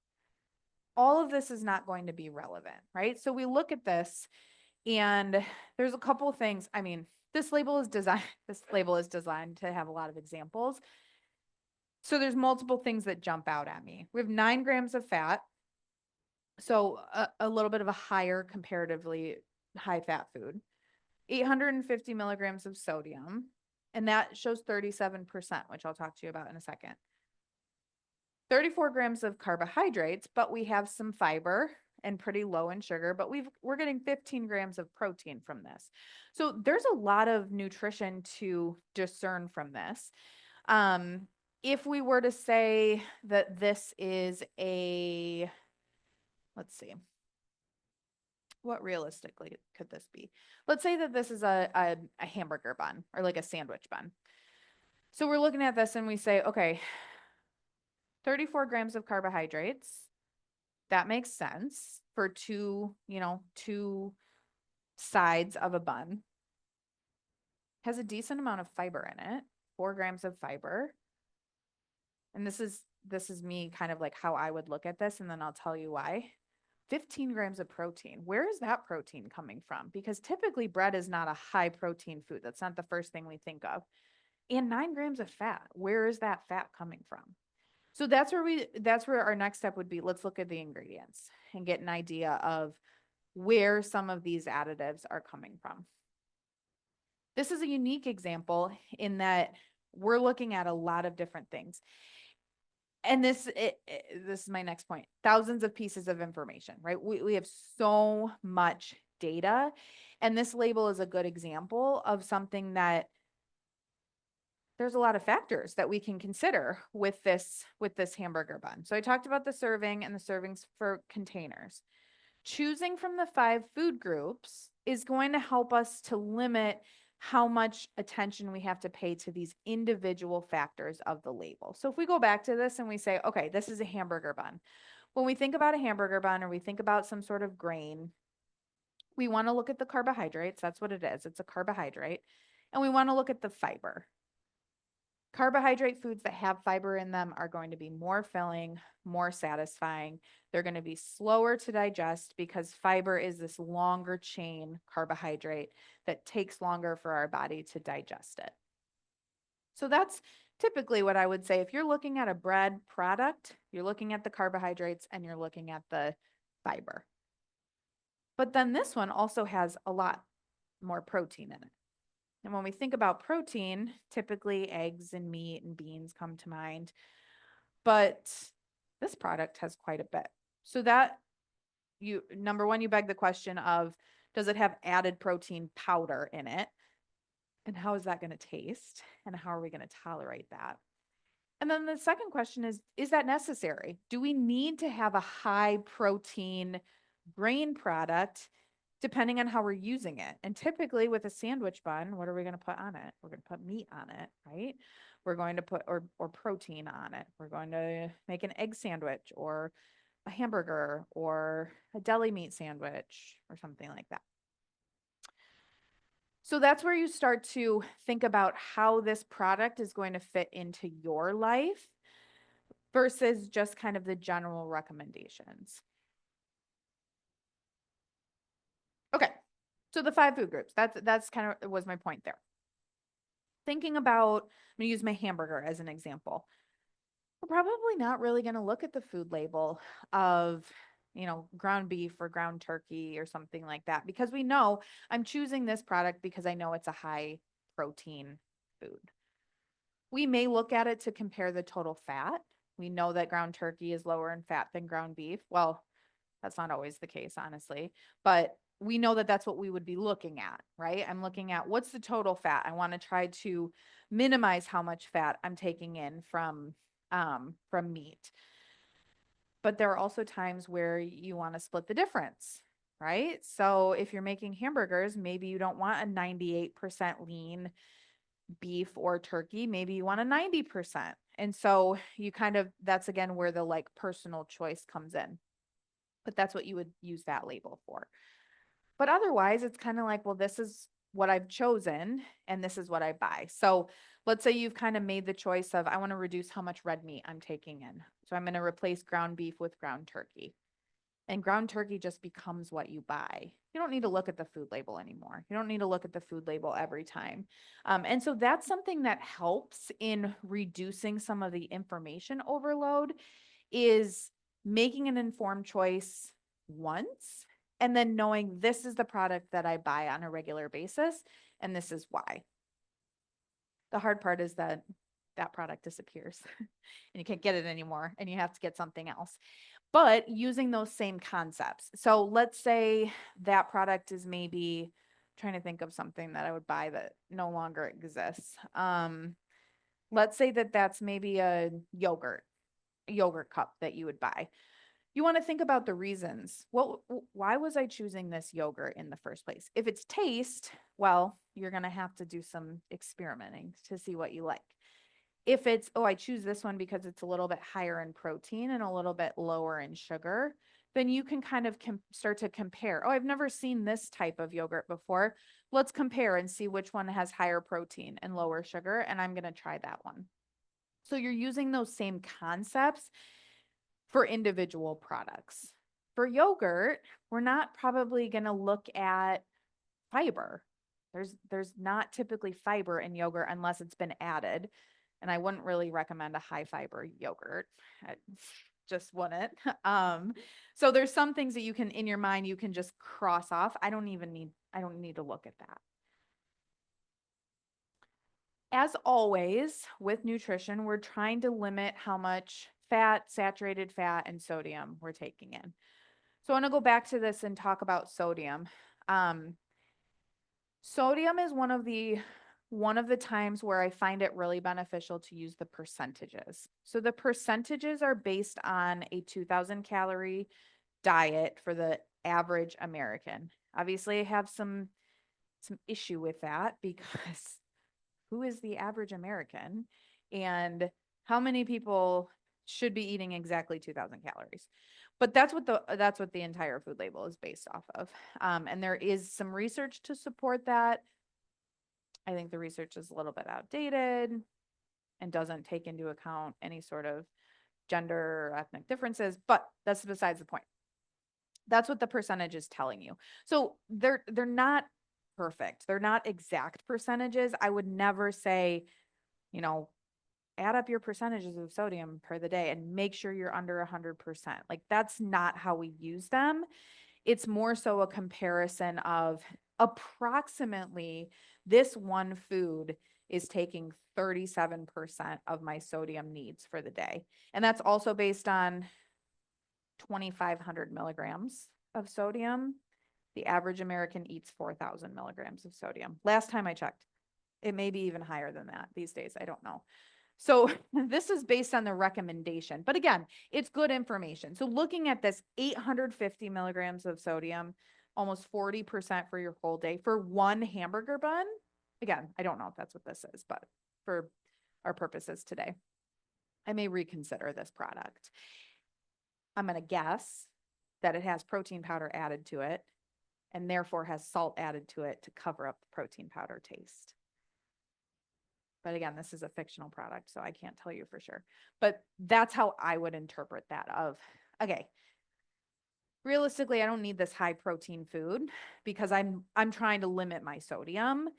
All of this is not going to be relevant, right? So we look at this and there's a couple of things. I mean, this label is designed to have a lot of examples. So there's multiple things that jump out at me. We have 9 grams of fat. So a little bit of a higher, comparatively high fat food. 850 milligrams of sodium, and that shows 37%, which I'll talk to you about in a second. 34 grams of carbohydrates, but we have some fiber and pretty low in sugar, but we're getting 15 grams of protein from this. So there's a lot of nutrition to discern from this. If we were to say that this is let's see, what realistically could this be? Let's say that this is a hamburger bun or like a sandwich bun. So we're looking at this and we say, okay, 34 grams of carbohydrates. That makes sense for two sides of a bun. Has a decent amount of fiber in it, 4 grams of fiber. And this is me kind of like how I would look at this, and then I'll tell you why. 15 grams of protein. Where is that protein coming from? Because typically bread is not a high protein food. That's not the first thing we think of. And 9 grams of fat. Where is that fat coming from? So that's where our next step would be. Let's look at the ingredients and get an idea of where some of these additives are coming from. This is a unique example in that we're looking at a lot of different things. And this is my next point. Thousands of pieces of information, right? We have so much data, and this label is a good example of something that there's a lot of factors that we can consider with this hamburger bun. So I talked about the serving and the servings for containers. Choosing from the 5 food groups is going to help us to limit how much attention we have to pay to these individual factors of the label. So if we go back to this and we say, okay, this is a hamburger bun. When we think about a hamburger bun or we think about some sort of grain, we want to look at the carbohydrates. That's what it is. It's a carbohydrate. And we want to look at the fiber. Carbohydrate foods that have fiber in them are going to be more filling, more satisfying. They're going to be slower to digest because fiber is this longer chain carbohydrate that takes longer for our body to digest it. So that's typically what I would say. If you're looking at a bread product, you're looking at the carbohydrates and you're looking at the fiber. But then this one also has a lot more protein in it. And when we think about protein, typically eggs and meat and beans come to mind. But this product has quite a bit. So that number one, you beg the question of, does it have added protein powder in it? And how is that going to taste? And how are we going to tolerate that? And then the second question is that necessary? Do we need to have a high protein grain product depending on how we're using it? And typically with a sandwich bun, what are we going to put on it? We're going to put meat on it, right? We're going to put or protein on it. We're going to make an egg sandwich or a hamburger or a deli meat sandwich or something like that. So that's where you start to think about how this product is going to fit into your life versus just kind of the general recommendations. Okay, so the 5 food groups, that's kind of was my point there. Thinking about, I'm going to use my hamburger as an example. We're probably not really going to look at the food label of, ground beef or ground turkey or something like that, because we know I'm choosing this product because I know it's a high protein food. We may look at it to compare the total fat. We know that ground turkey is lower in fat than ground beef. Well, that's not always the case, honestly, but we know that that's what we would be looking at, right? I'm looking at what's the total fat. I want to try to minimize how much fat I'm taking in from meat. But there are also times where you want to split the difference, right? So if you're making hamburgers, maybe you don't want a 98% lean beef or turkey, maybe you want a 90%. And so that's again where the like personal choice comes in. But that's what you would use that label for. But otherwise, it's kind of like, well, this is what I've chosen and this is what I buy. So let's say you've kind of made the choice of, I want to reduce how much red meat I'm taking in. So I'm going to replace ground beef with ground turkey. And ground turkey just becomes what you buy. You don't need to look at the food label anymore. You don't need to look at the food label every time. And so that's something that helps in reducing some of the information overload, is making an informed choice once and then knowing this is the product that I buy on a regular basis and this is why. The hard part is that that product disappears and you can't get it anymore and you have to get something else. But using those same concepts. So let's say that product is maybe, trying to think of something that I would buy that no longer exists. Let's say that that's maybe a yogurt cup that you would buy. You want to think about the reasons. Why was I choosing this yogurt in the first place? If it's taste, well, you're going to have to do some experimenting to see what you like. If it's, I choose this one because it's a little bit higher in protein and a little bit lower in sugar, then you can kind of start to compare. I've never seen this type of yogurt before. Let's compare and see which one has higher protein and lower sugar, and I'm going to try that one. So you're using those same concepts for individual products. For yogurt, we're not probably going to look at fiber. There's not typically fiber in yogurt unless it's been added. And I wouldn't really recommend a high fiber yogurt. I just wouldn't. So there's some things that you can, in your mind, you can just cross off. I don't need to look at that. As always, with nutrition, we're trying to limit how much fat, saturated fat, and sodium we're taking in. So I want to go back to this and talk about sodium. Sodium is one of the one of the times where I find it really beneficial to use the percentages. So the percentages are based on a 2,000 calorie diet for the average American. Obviously, I have some issue with that because who is the average American and how many people should be eating exactly 2,000 calories? But that's what the entire food label is based off of. And there is some research to support that. I think the research is a little bit outdated and doesn't take into account any sort of gender or ethnic differences, but that's besides the point. That's what the percentage is telling you. So they're not perfect. They're not exact percentages. I would never say, add up your percentages of sodium per the day and make sure you're under 100%. Like that's not how we use them. It's more so a comparison of approximately this one food is taking 37% of my sodium needs for the day. And that's also based on 2,500 milligrams of sodium. The average American eats 4,000 milligrams of sodium. Last time I checked, it may be even higher than that these days. I don't know. So this is based on the recommendation, but again, it's good information. So looking at this 850 milligrams of sodium, almost 40% for your whole day for one hamburger bun. Again, I don't know if that's what this is, but for our purposes today, I may reconsider this product. I'm going to guess that it has protein powder added to it and therefore has salt added to it to cover up the protein powder taste. But again, this is a fictional product, so I can't tell you for sure. But that's how I would interpret that of, okay, realistically, I don't need this high protein food because I'm trying to limit my sodium,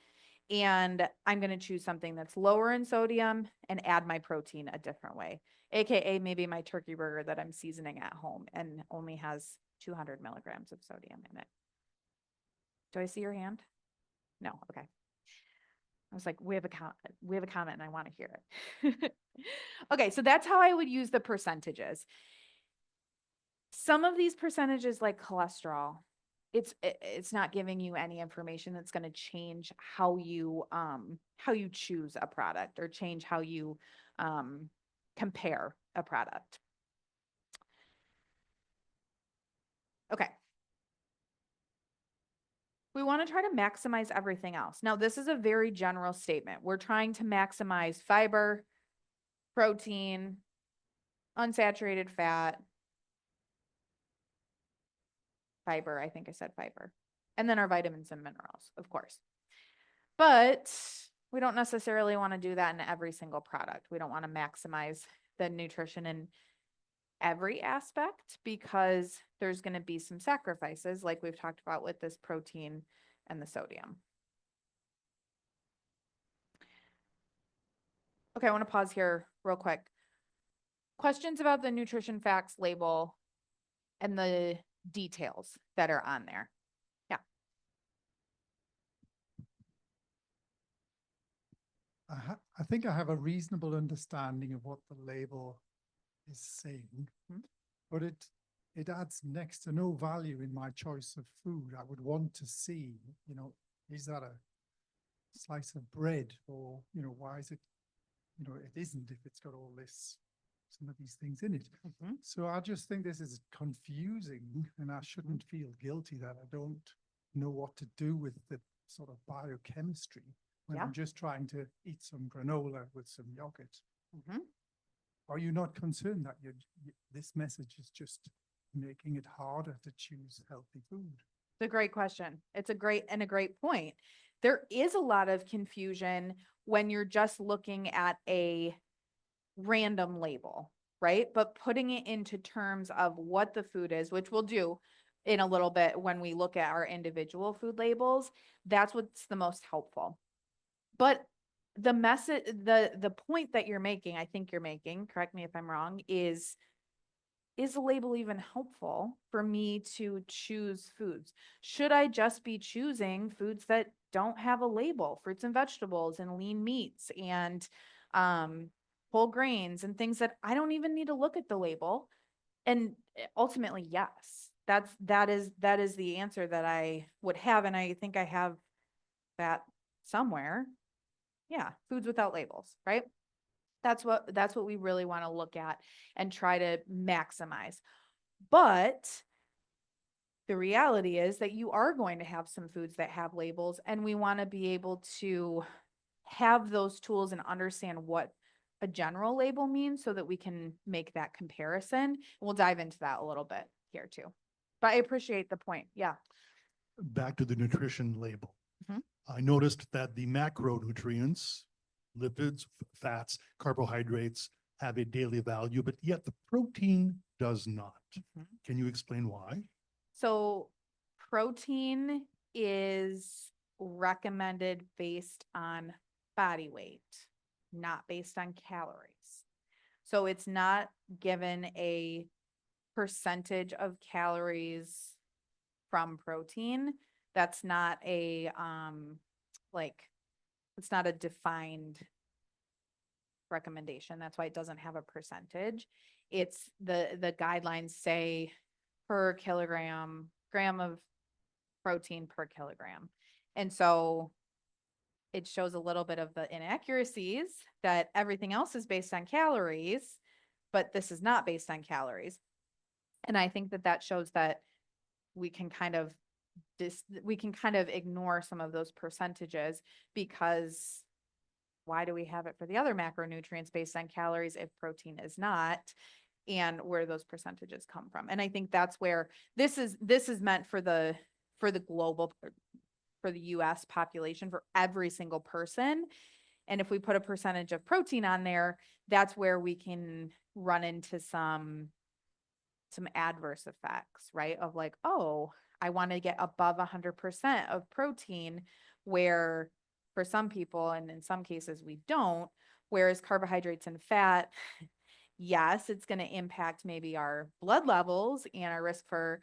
and I'm going to choose something that's lower in sodium and add my protein a different way. AKA maybe my turkey burger that I'm seasoning at home and only has 200 milligrams of sodium in it. Do I see your hand? No. Okay. I was like, we have a comment and I want to hear it. Okay, so that's how I would use the percentages. Some of these percentages like cholesterol, it's not giving you any information that's going to change how you choose a product or change how you compare a product. Okay. We want to try to maximize everything else. Now, this is a very general statement. We're trying to maximize fiber, protein, unsaturated fat, fiber. I think I said fiber. And then our vitamins and minerals, of course. But we don't necessarily want to do that in every single product. We don't want to maximize the nutrition in every aspect because there's going to be some sacrifices like we've talked about with this protein and the sodium. Okay, I want to pause here real quick. Questions about the nutrition facts label and the details that are on there. Yeah. I think I have a reasonable understanding of what the label is saying, but it adds next to no value in my choice of food. I would want to see, is that a slice of bread or, why is it, it isn't if it's got all this, some of these things in it. So I just think this is confusing and I shouldn't feel guilty that I don't know what to do with the sort of biochemistry when I'm just trying to eat some granola with some yogurt. Are you not concerned that this message is just making it harder to choose healthy food? It's a great question. It's a great point. There is a lot of confusion when you're just looking at a random label, right? But putting it into terms of what the food is, which we'll do in a little bit when we look at our individual food labels, that's what's the most helpful. But the message, the point that you're making, I think you're making, correct me if I'm wrong, is the label even helpful for me to choose foods? Should I just be choosing foods that don't have a label, fruits and vegetables and lean meats and whole grains and things that I don't even need to look at the label? And ultimately, yes, that is the answer that I would have. And I think I have that somewhere. Yeah, foods without labels, right? That's what we really want to look at and try to maximize. But the reality is that you are going to have some foods that have labels, and we want to be able to have those tools and understand what a general label means so that we can make that comparison. We'll dive into that a little bit here too. But I appreciate the point. Yeah. Back to the nutrition label. Mhm. I noticed that the macronutrients, lipids, fats, carbohydrates have a daily value, but yet the protein does not. Mhm. Can you explain why? So protein is recommended based on body weight, not based on calories. So it's not given a percentage of calories from protein. That's not a like it's not a defined recommendation. That's why it doesn't have a percentage. It's the guidelines say per gram of protein per kilogram. And so it shows a little bit of the inaccuracies that everything else is based on calories, but this is not based on calories. And I think that that shows that we can kind of ignore some of those percentages, because why do we have it for the other macronutrients based on calories if protein is not? And where those percentages come from. And I think that's where this is meant for the global, for the US population, for every single person. And if we put a percentage of protein on there, that's where we can run into some adverse effects, right? Of like, oh, I want to get above 100% of protein, where for some people, and in some cases we don't, whereas carbohydrates and fat, yes, it's going to impact maybe our blood levels and our risk for,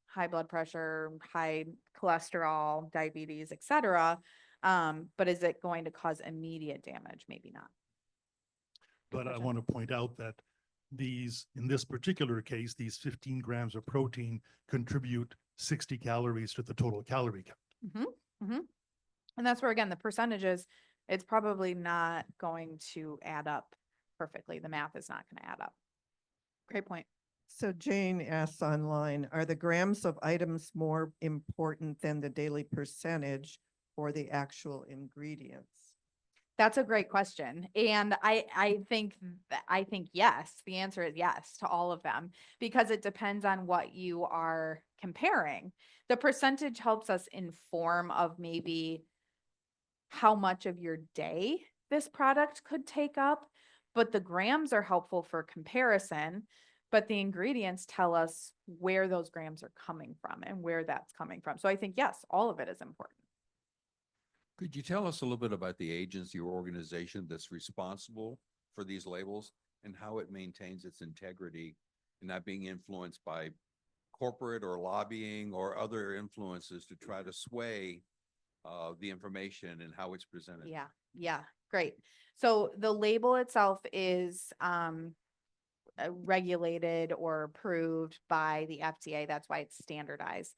high blood pressure, high cholesterol, diabetes, etc. But is it going to cause immediate damage? Maybe not. But I question. want to point out that in this particular case, these 15 grams of protein contribute 60 calories to the total calorie count. And that's where, again, the percentages, it's probably not going to add up perfectly. The math is not going to add up. Great point. So Jane asks online, are the grams of items more important than the daily percentage for the actual ingredients? That's a great question. And I think yes, the answer is yes to all of them, because it depends on what you are comparing. The percentage helps us inform of maybe how much of your day this product could take up, but the grams are helpful for comparison, but the ingredients tell us where those grams are coming from and where that's coming from. So I think, yes, all of it is important. Could you tell us a little bit about the agency or organization that's responsible for these labels and how it maintains its integrity and not being influenced by corporate or lobbying or other influences to try to sway the information and how it's presented? Yeah, great. So the label itself is regulated or approved by the FDA. That's why it's standardized.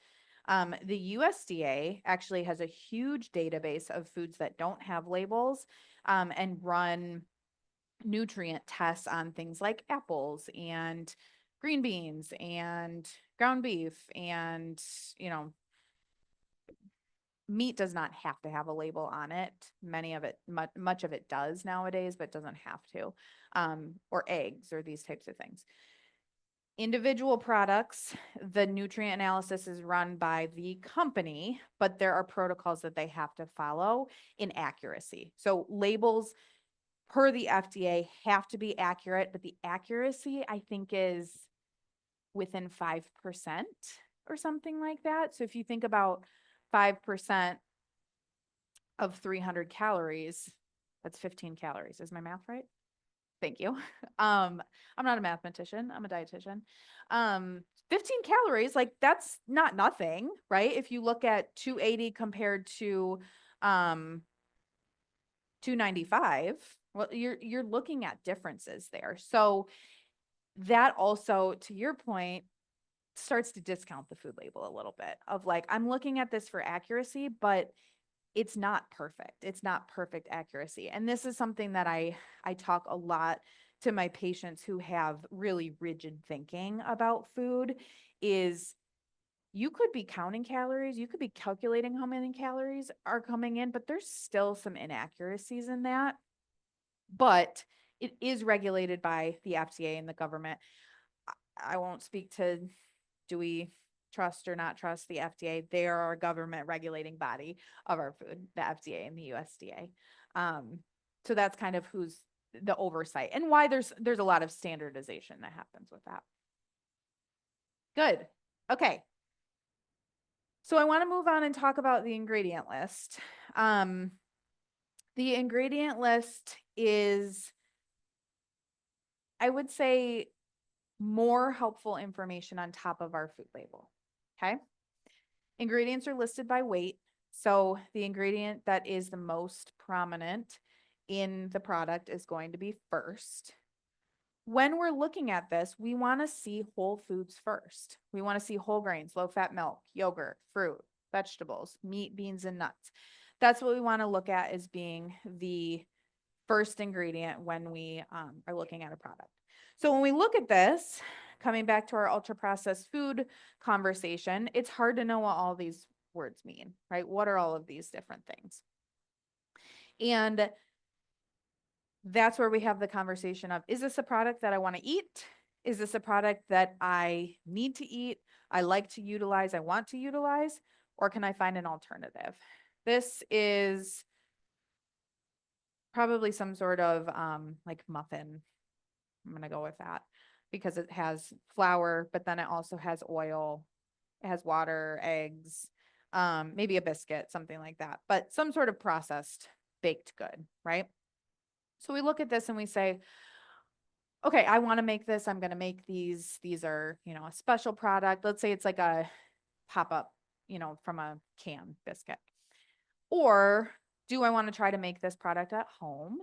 The USDA actually has a huge database of foods that don't have labels, and run nutrient tests on things like apples and green beans and ground beef, and meat does not have to have a label on it. Much of it does nowadays, but doesn't have to. Or eggs or these types of things. Individual products, the nutrient analysis is run by the company, but there are protocols that they have to follow in accuracy. So labels per the FDA have to be accurate, but the accuracy, I think, is within 5% or something like that. So if you think about 5% of 300 calories, that's 15 calories. Is my math right? Thank you. I'm not a mathematician. I'm a dietitian. 15 calories, like that's not nothing, right? If you look at 280 compared to 295, well, you're looking at differences there. So that also, to your point, starts to discount the food label a little bit of like, I'm looking at this for accuracy, but it's not perfect. It's not perfect accuracy. And this is something that I talk a lot to my patients who have really rigid thinking about food is you could be counting calories, you could be calculating how many calories are coming in, but there's still some inaccuracies in that. But it is regulated by the FDA and the government. I won't speak to, do we trust or not trust the FDA? They are our government regulating body of our food, the FDA and the USDA. So that's kind of who's the oversight and why there's a lot of standardization that happens with that. Good. Okay. So I want to move on and talk about the ingredient list. The ingredient list is, I would say, more helpful information on top of our food label. Okay. Ingredients are listed by weight. So the ingredient that is the most prominent in the product is going to be first. When we're looking at this, we want to see whole foods first. We want to see whole grains, low-fat milk, yogurt, fruit, vegetables, meat, beans, and nuts. That's what we want to look at as being the first ingredient when we are looking at a product. So when we look at this, coming back to our ultra-processed food conversation, it's hard to know what all these words mean, right? What are all of these different things? And that's where we have the conversation of, is this a product that I want to eat? Is this a product that I need to eat? I like to utilize, I want to utilize, or can I find an alternative? This is probably some sort of like muffin. I'm going to go with that because it has flour, but then it also has oil. It has water, eggs, maybe a biscuit, something like that, but some sort of processed baked good, right? So we look at this and we say, okay, I want to make this. I'm going to make these. These are, a special product. Let's say it's like a pop-up, from a can biscuit. Or do I want to try to make this product at home?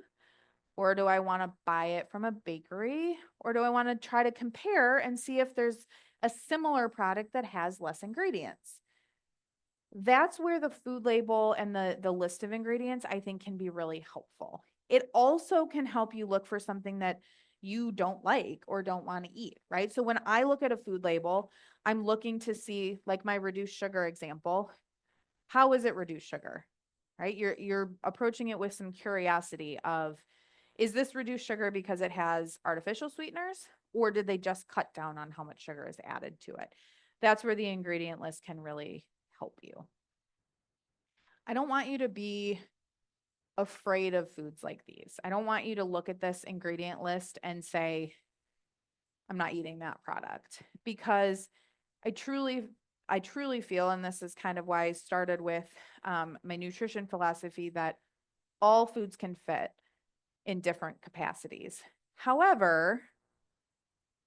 Or do I want to buy it from a bakery? Or do I want to try to compare and see if there's a similar product that has less ingredients? That's where the food label and the list of ingredients, I think, can be really helpful. It also can help you look for something that you don't like or don't want to eat, right? So when I look at a food label, I'm looking to see, like my reduced sugar example, how is it reduced sugar, right? You're approaching it with some curiosity of, is this reduced sugar because it has artificial sweeteners, or did they just cut down on how much sugar is added to it? That's where the ingredient list can really help you. I don't want you to be afraid of foods like these. I don't want you to look at this ingredient list and say, I'm not eating that product, because I truly feel, and this is kind of why I started with my nutrition philosophy, that all foods can fit in different capacities. However,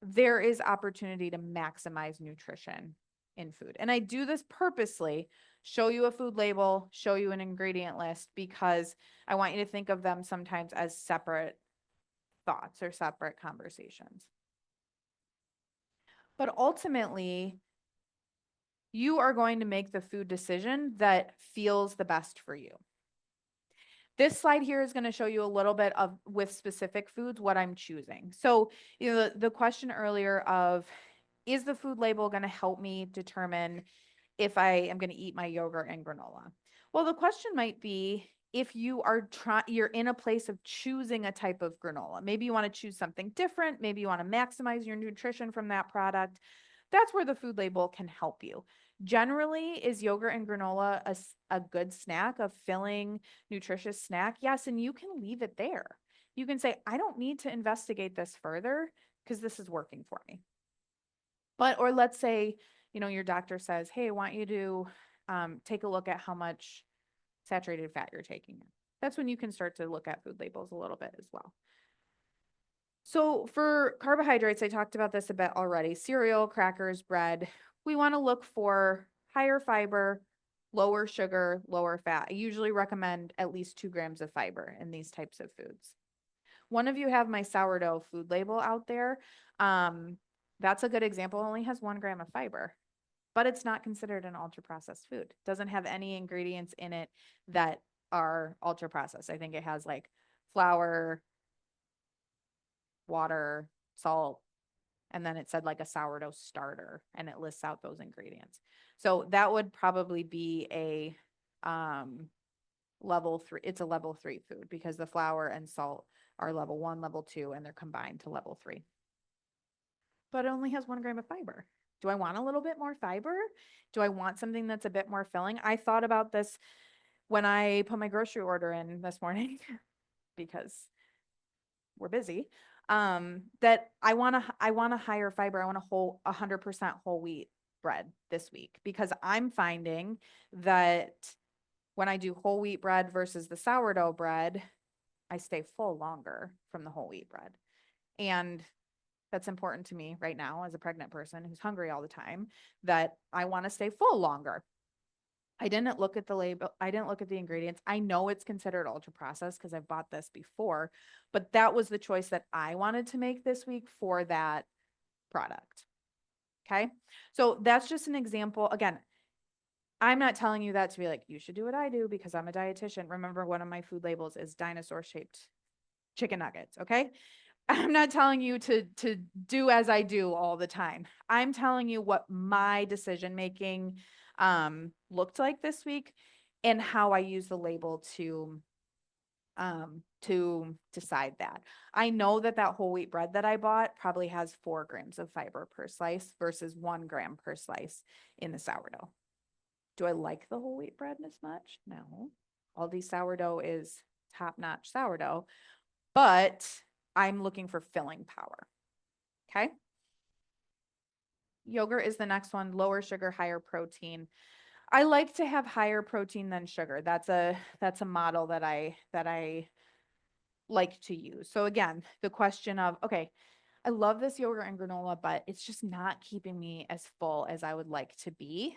there is opportunity to maximize nutrition in food. And I do this purposely, show you a food label, show you an ingredient list, because I want you to think of them sometimes as separate thoughts or separate conversations. But ultimately, you are going to make the food decision that feels the best for you. This slide here is going to show you a little bit of, with specific foods, what I'm choosing. So, the question earlier of, is the food label going to help me determine if I am going to eat my yogurt and granola? Well, the question might be, if you're in a place of choosing a type of granola, maybe you want to choose something different, maybe you want to maximize your nutrition from that product. That's where the food label can help you. Generally, is yogurt and granola a good snack, a filling, nutritious snack? Yes, and you can leave it there. You can say, I don't need to investigate this further because this is working for me. Or let's say, your doctor says, hey, I want you to take a look at how much saturated fat you're taking. That's when you can start to look at food labels a little bit as well. So for carbohydrates, I talked about this a bit already. Cereal, crackers, bread. We want to look for higher fiber, lower sugar, lower fat. I usually recommend at least 2 grams of fiber in these types of foods. One of you have my sourdough food label out there. That's a good example. It only has 1 gram of fiber. but it's not considered an ultra processed food. Doesn't have any ingredients in it that are ultra processed. I think it has like flour, water, salt, and then it said like a sourdough starter, and it lists out those ingredients. So that would probably be a level 3. It's a level 3 food because the flour and salt are level 1, level 2, and they're combined to level 3. But it only has 1 gram of fiber. Do I want a little bit more fiber? Do I want something that's a bit more filling? I thought about this when I put my grocery order in this morning because we're busy. That I want a higher fiber. I want a whole 100% whole wheat bread this week because I'm finding that when I do whole wheat bread versus the sourdough bread, I stay full longer from the whole wheat bread. And that's important to me right now as a pregnant person who's hungry all the time, that I want to stay full longer. I didn't look at the label. I didn't look at the ingredients. I know it's considered ultra processed because I've bought this before, but that was the choice that I wanted to make this week for that product. Okay. So that's just an example. Again, I'm not telling you that to be like, you should do what I do because I'm a dietitian. Remember, one of my food labels is dinosaur shaped chicken nuggets. Okay. I'm not telling you to do as I do all the time. I'm telling you what my decision making looked like this week and how I use the label to decide that. I know that whole wheat bread that I bought probably has 4 grams of fiber per slice versus 1 gram per slice in the sourdough. Do I like the whole wheat bread as much? No. Aldi sourdough is top-notch sourdough, but I'm looking for filling power. Okay. Yogurt is the next one, lower sugar, higher protein. I like to have higher protein than sugar. That's a model that I like to use. So again, the question of, okay, I love this yogurt and granola, but it's just not keeping me as full as I would like to be.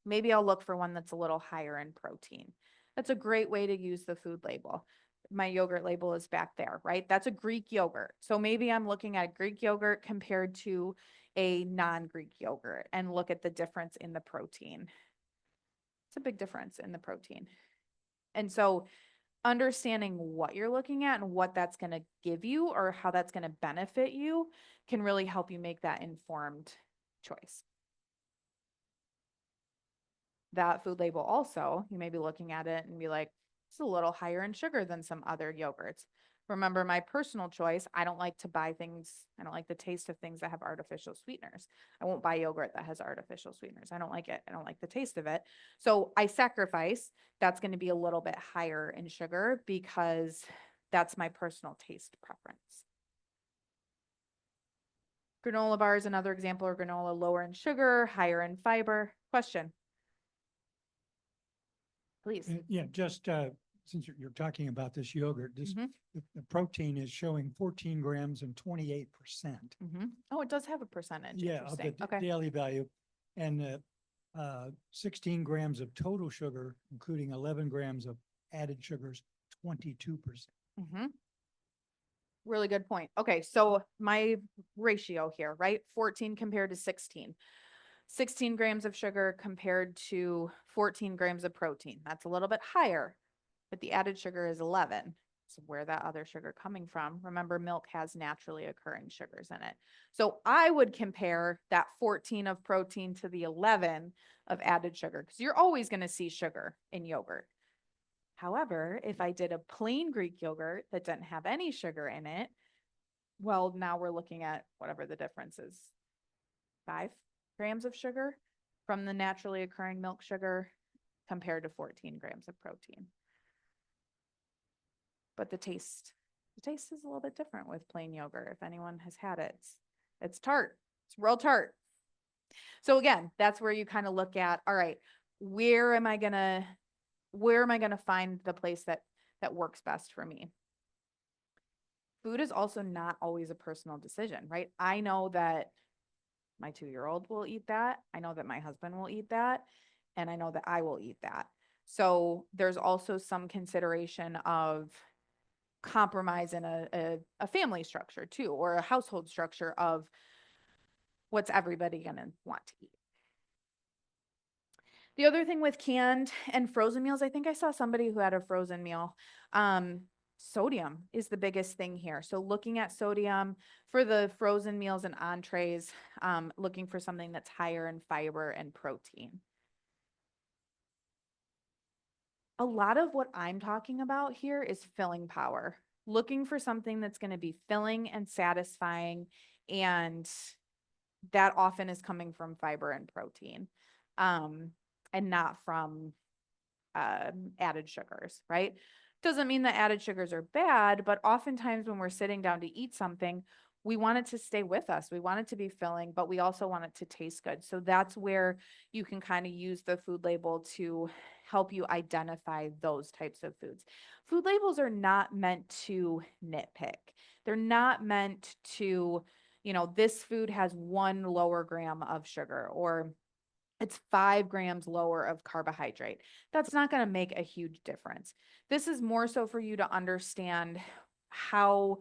Maybe I'll look for one that's a little higher in protein. That's a great way to use the food label. My yogurt label is back there, right? That's a Greek yogurt. So maybe I'm looking at Greek yogurt compared to a non-Greek yogurt and look at the difference in the protein. It's a big difference in the protein. And so understanding what you're looking at and what that's going to give you or how that's going to benefit you can really help you make that informed choice. That food label also, you may be looking at it and be like, it's a little higher in sugar than some other yogurts. Remember, my personal choice, I don't like to buy things, I don't like the taste of things that have artificial sweeteners. I won't buy yogurt that has artificial sweeteners. I don't like it. I don't like the taste of it. So I sacrifice, that's going to be a little bit higher in sugar because that's my personal taste preference. Granola bar is another example of granola, lower in sugar, higher in fiber. Question? Please. Yeah, just since you're talking about this yogurt, this Mhm. the protein is showing 14 grams and 28%. Oh, it does have a percentage. Yeah, of the Interesting. Okay. daily value, and 16 grams of total sugar, including 11 grams of added sugars, 22%. Really good point. Okay, so my ratio here, right? 14 compared to 16. 16 grams of sugar compared to 14 grams of protein. That's a little bit higher, but the added sugar is 11. So where that other sugar coming from? Remember, milk has naturally occurring sugars in it. So I would compare that 14 of protein to the 11 of added sugar because you're always going to see sugar in yogurt. However, if I did a plain Greek yogurt that didn't have any sugar in it, well, now we're looking at whatever the difference is, 5 grams of sugar from the naturally occurring milk sugar compared to 14 grams of protein. But the taste is a little bit different with plain yogurt. If anyone has had it, it's tart. It's real tart. So again, that's where you kind of look at, all right, where am I going to find the place that works best for me? Food is also not always a personal decision, right? I know that my 2-year-old will eat that. I know that my husband will eat that. And I know that I will eat that. So there's also some consideration of compromise in a family structure too, or a household structure of what's everybody going to want to eat. The other thing with canned and frozen meals, I think I saw somebody who had a frozen meal. Sodium is the biggest thing here. So looking at sodium for the frozen meals and entrees, looking for something that's higher in fiber and protein. A lot of what I'm talking about here is filling power. Looking for something that's going to be filling and satisfying, and that often is coming from fiber and protein, and not from added sugars, right? Doesn't mean that added sugars are bad, but oftentimes when we're sitting down to eat something, we want it to stay with us. We want it to be filling, but we also want it to taste good. So that's where you can kind of use the food label to help you identify those types of foods. Food labels are not meant to nitpick. They're not meant to, this food has 1 lower gram of sugar, or it's 5 grams lower of carbohydrate. That's not going to make a huge difference. This is more so for you to understand how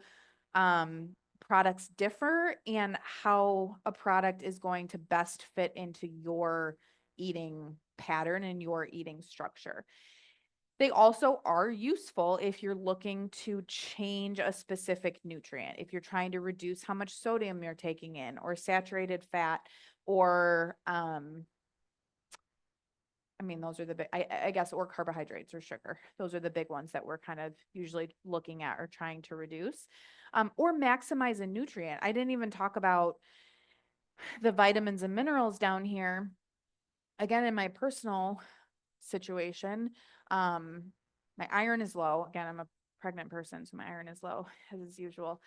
products differ and how a product is going to best fit into your eating pattern and your eating structure. They also are useful if you're looking to change a specific nutrient, if you're trying to reduce how much sodium you're taking in, or saturated fat, or those are the big, I guess, or carbohydrates or sugar. Those are the big ones that we're kind of usually looking at or trying to reduce, or maximize a nutrient. I didn't even talk about the vitamins and minerals down here. Again, in my personal situation, my iron is low. Again, I'm a pregnant person, so my iron is low as usual.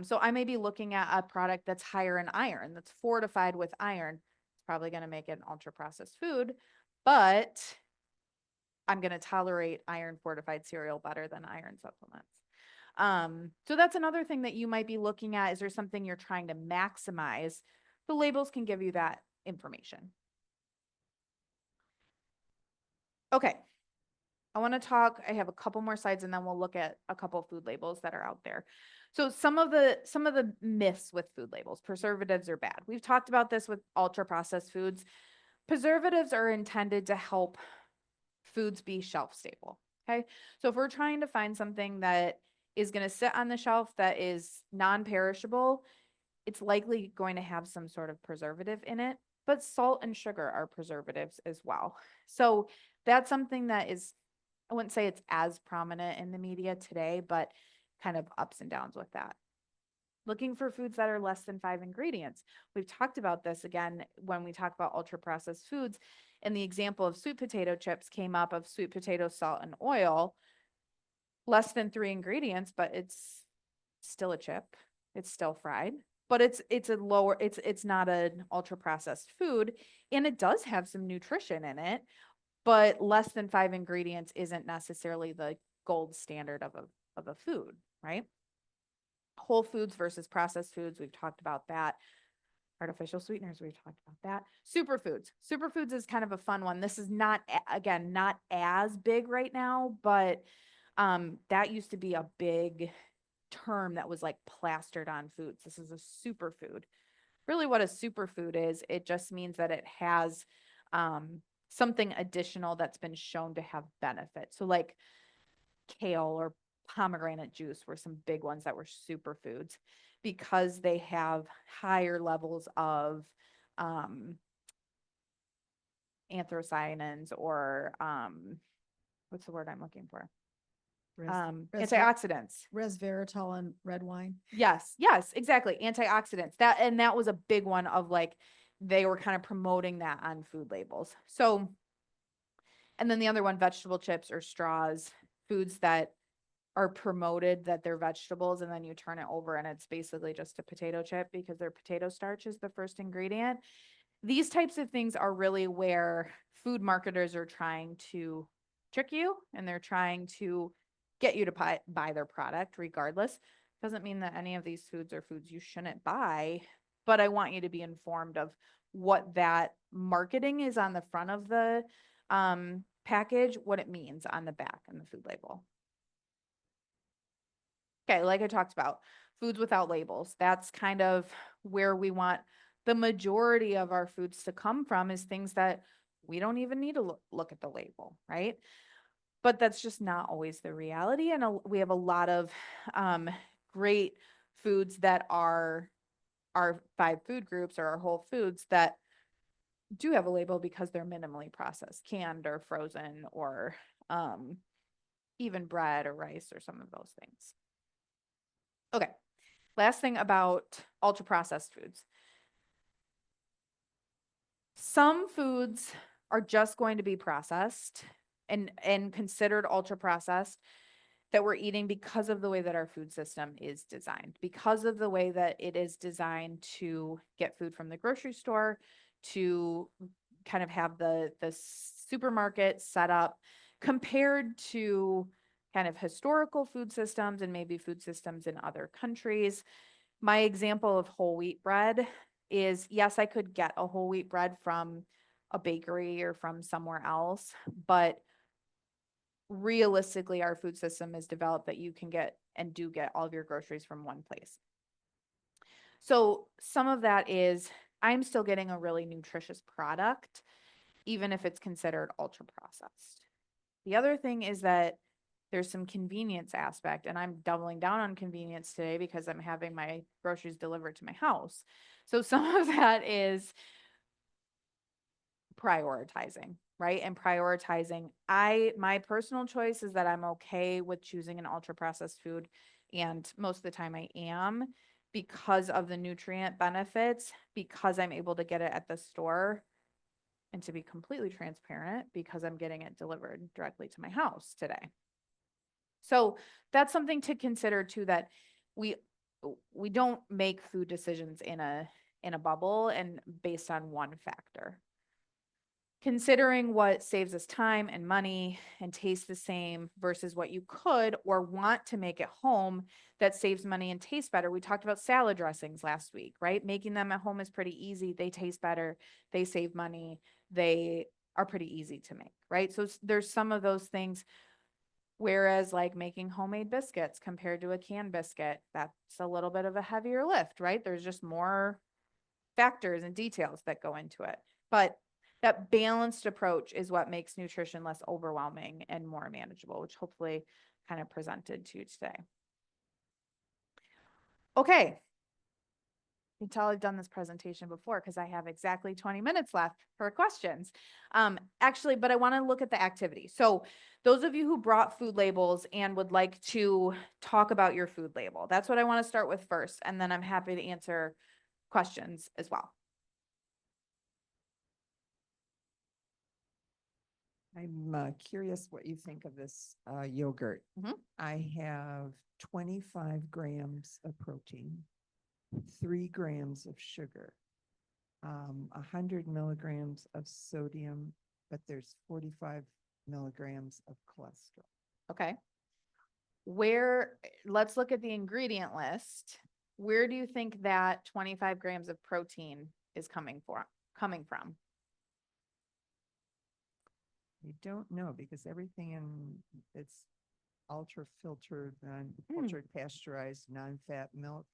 So I may be looking at a product that's higher in iron, that's fortified with iron. It's probably going to make it an ultra processed food, but I'm going to tolerate iron fortified cereal better than iron supplements. So that's another thing that you might be looking at. Is there something you're trying to maximize? The labels can give you that information. Okay. I have a couple more slides and then we'll look at a couple food labels that are out there. So some of the myths with food labels: preservatives are bad. We've talked about this with ultra processed foods. Preservatives are intended to help foods be shelf stable. Okay. So if we're trying to find something that is going to sit on the shelf that is non-perishable, it's likely going to have some sort of preservative in it, but salt and sugar are preservatives as well. So that's something that is, I wouldn't say it's as prominent in the media today, but kind of ups and downs with that. Looking for foods that are less than 5 ingredients. We've talked about this again when we talk about ultra processed foods, and the example of sweet potato chips came up, of sweet potato, salt, and oil. Less than 3 ingredients, but it's still a chip. It's still fried, but it's not an ultra processed food, and it does have some nutrition in it, but less than 5 ingredients isn't necessarily the gold standard of a food, right? Whole foods versus processed foods, we've talked about that. Artificial sweeteners, we've talked about that. Superfoods is kind of a fun one. This is not as big right now, but that used to be a big term that was like plastered on foods. This is a superfood. Really what a superfood is, it just means that it has something additional that's been shown to have benefit. So like kale or pomegranate juice were some big ones that were superfoods because they have higher levels of anthocyanins, or what's the word I'm looking for? Antioxidants. Resveratrol and red wine. Yes, exactly. Antioxidants. That was a big one of like, they were kind of promoting that on food labels. So, and then the other one, vegetable chips or straws, foods that are promoted that they're vegetables, and then you turn it over and it's basically just a potato chip because their potato starch is the first ingredient. These types of things are really where food marketers are trying to trick you, and they're trying to get you to buy their product regardless. Doesn't mean that any of these foods are foods you shouldn't buy, but I want you to be informed of what that marketing is on the front of the package, what it means on the back and the food label. Okay, like I talked about, foods without labels. That's kind of where we want the majority of our foods to come from, is things that we don't even need to look at the label, right? But that's just not always the reality. And we have a lot of great foods that are our 5 food groups or our whole foods that do have a label because they're minimally processed, canned or frozen, or even bread or rice or some of those things. Okay. Last thing about ultra processed foods. Some foods are just going to be processed and considered ultra processed that we're eating because of the way that our food system is designed, because of the way that it is designed to get food from the grocery store, to kind of have the supermarket set up, compared to kind of historical food systems and maybe food systems in other countries. My example of whole wheat bread is, yes, I could get a whole wheat bread from a bakery or from somewhere else, but realistically, our food system is developed that you can get and do get all of your groceries from one place. So some of that is, I'm still getting a really nutritious product, even if it's considered ultra processed. The other thing is that there's some convenience aspect, and I'm doubling down on convenience today because I'm having my groceries delivered to my house. So some of that is prioritizing, right? And prioritizing. My personal choice is that I'm okay with choosing an ultra processed food, and most of the time I am, because of the nutrient benefits, because I'm able to get it at the store, and to be completely transparent, because I'm getting it delivered directly to my house today. So that's something to consider too, that we don't make food decisions in a bubble and based on one factor. Considering what saves us time and money and tastes the same versus what you could or want to make at home that saves money and tastes better. We talked about salad dressings last week, right? Making them at home is pretty easy. They taste better. They save money. They are pretty easy to make, right? So there's some of those things. Whereas like making homemade biscuits compared to a canned biscuit, that's a little bit of a heavier lift, right? There's just more factors and details that go into it. But that balanced approach is what makes nutrition less overwhelming and more manageable, which hopefully kind of presented to you today. Okay. You can tell I've done this presentation before because I have exactly 20 minutes left for questions. Actually, but I want to look at the activity. So those of you who brought food labels and would like to talk about your food label, that's what I want to start with first. And then I'm happy to answer questions as well. I'm curious what you think of this yogurt. Mhm. I have 25 grams of protein, 3 grams of sugar, 100 milligrams of sodium, but there's 45 milligrams of cholesterol. Okay. Let's look at the ingredient list. Where do you think that 25 grams of protein is coming from? I don't know because everything in it's ultra filtered, non-filtered, pasteurized, non-fat milk,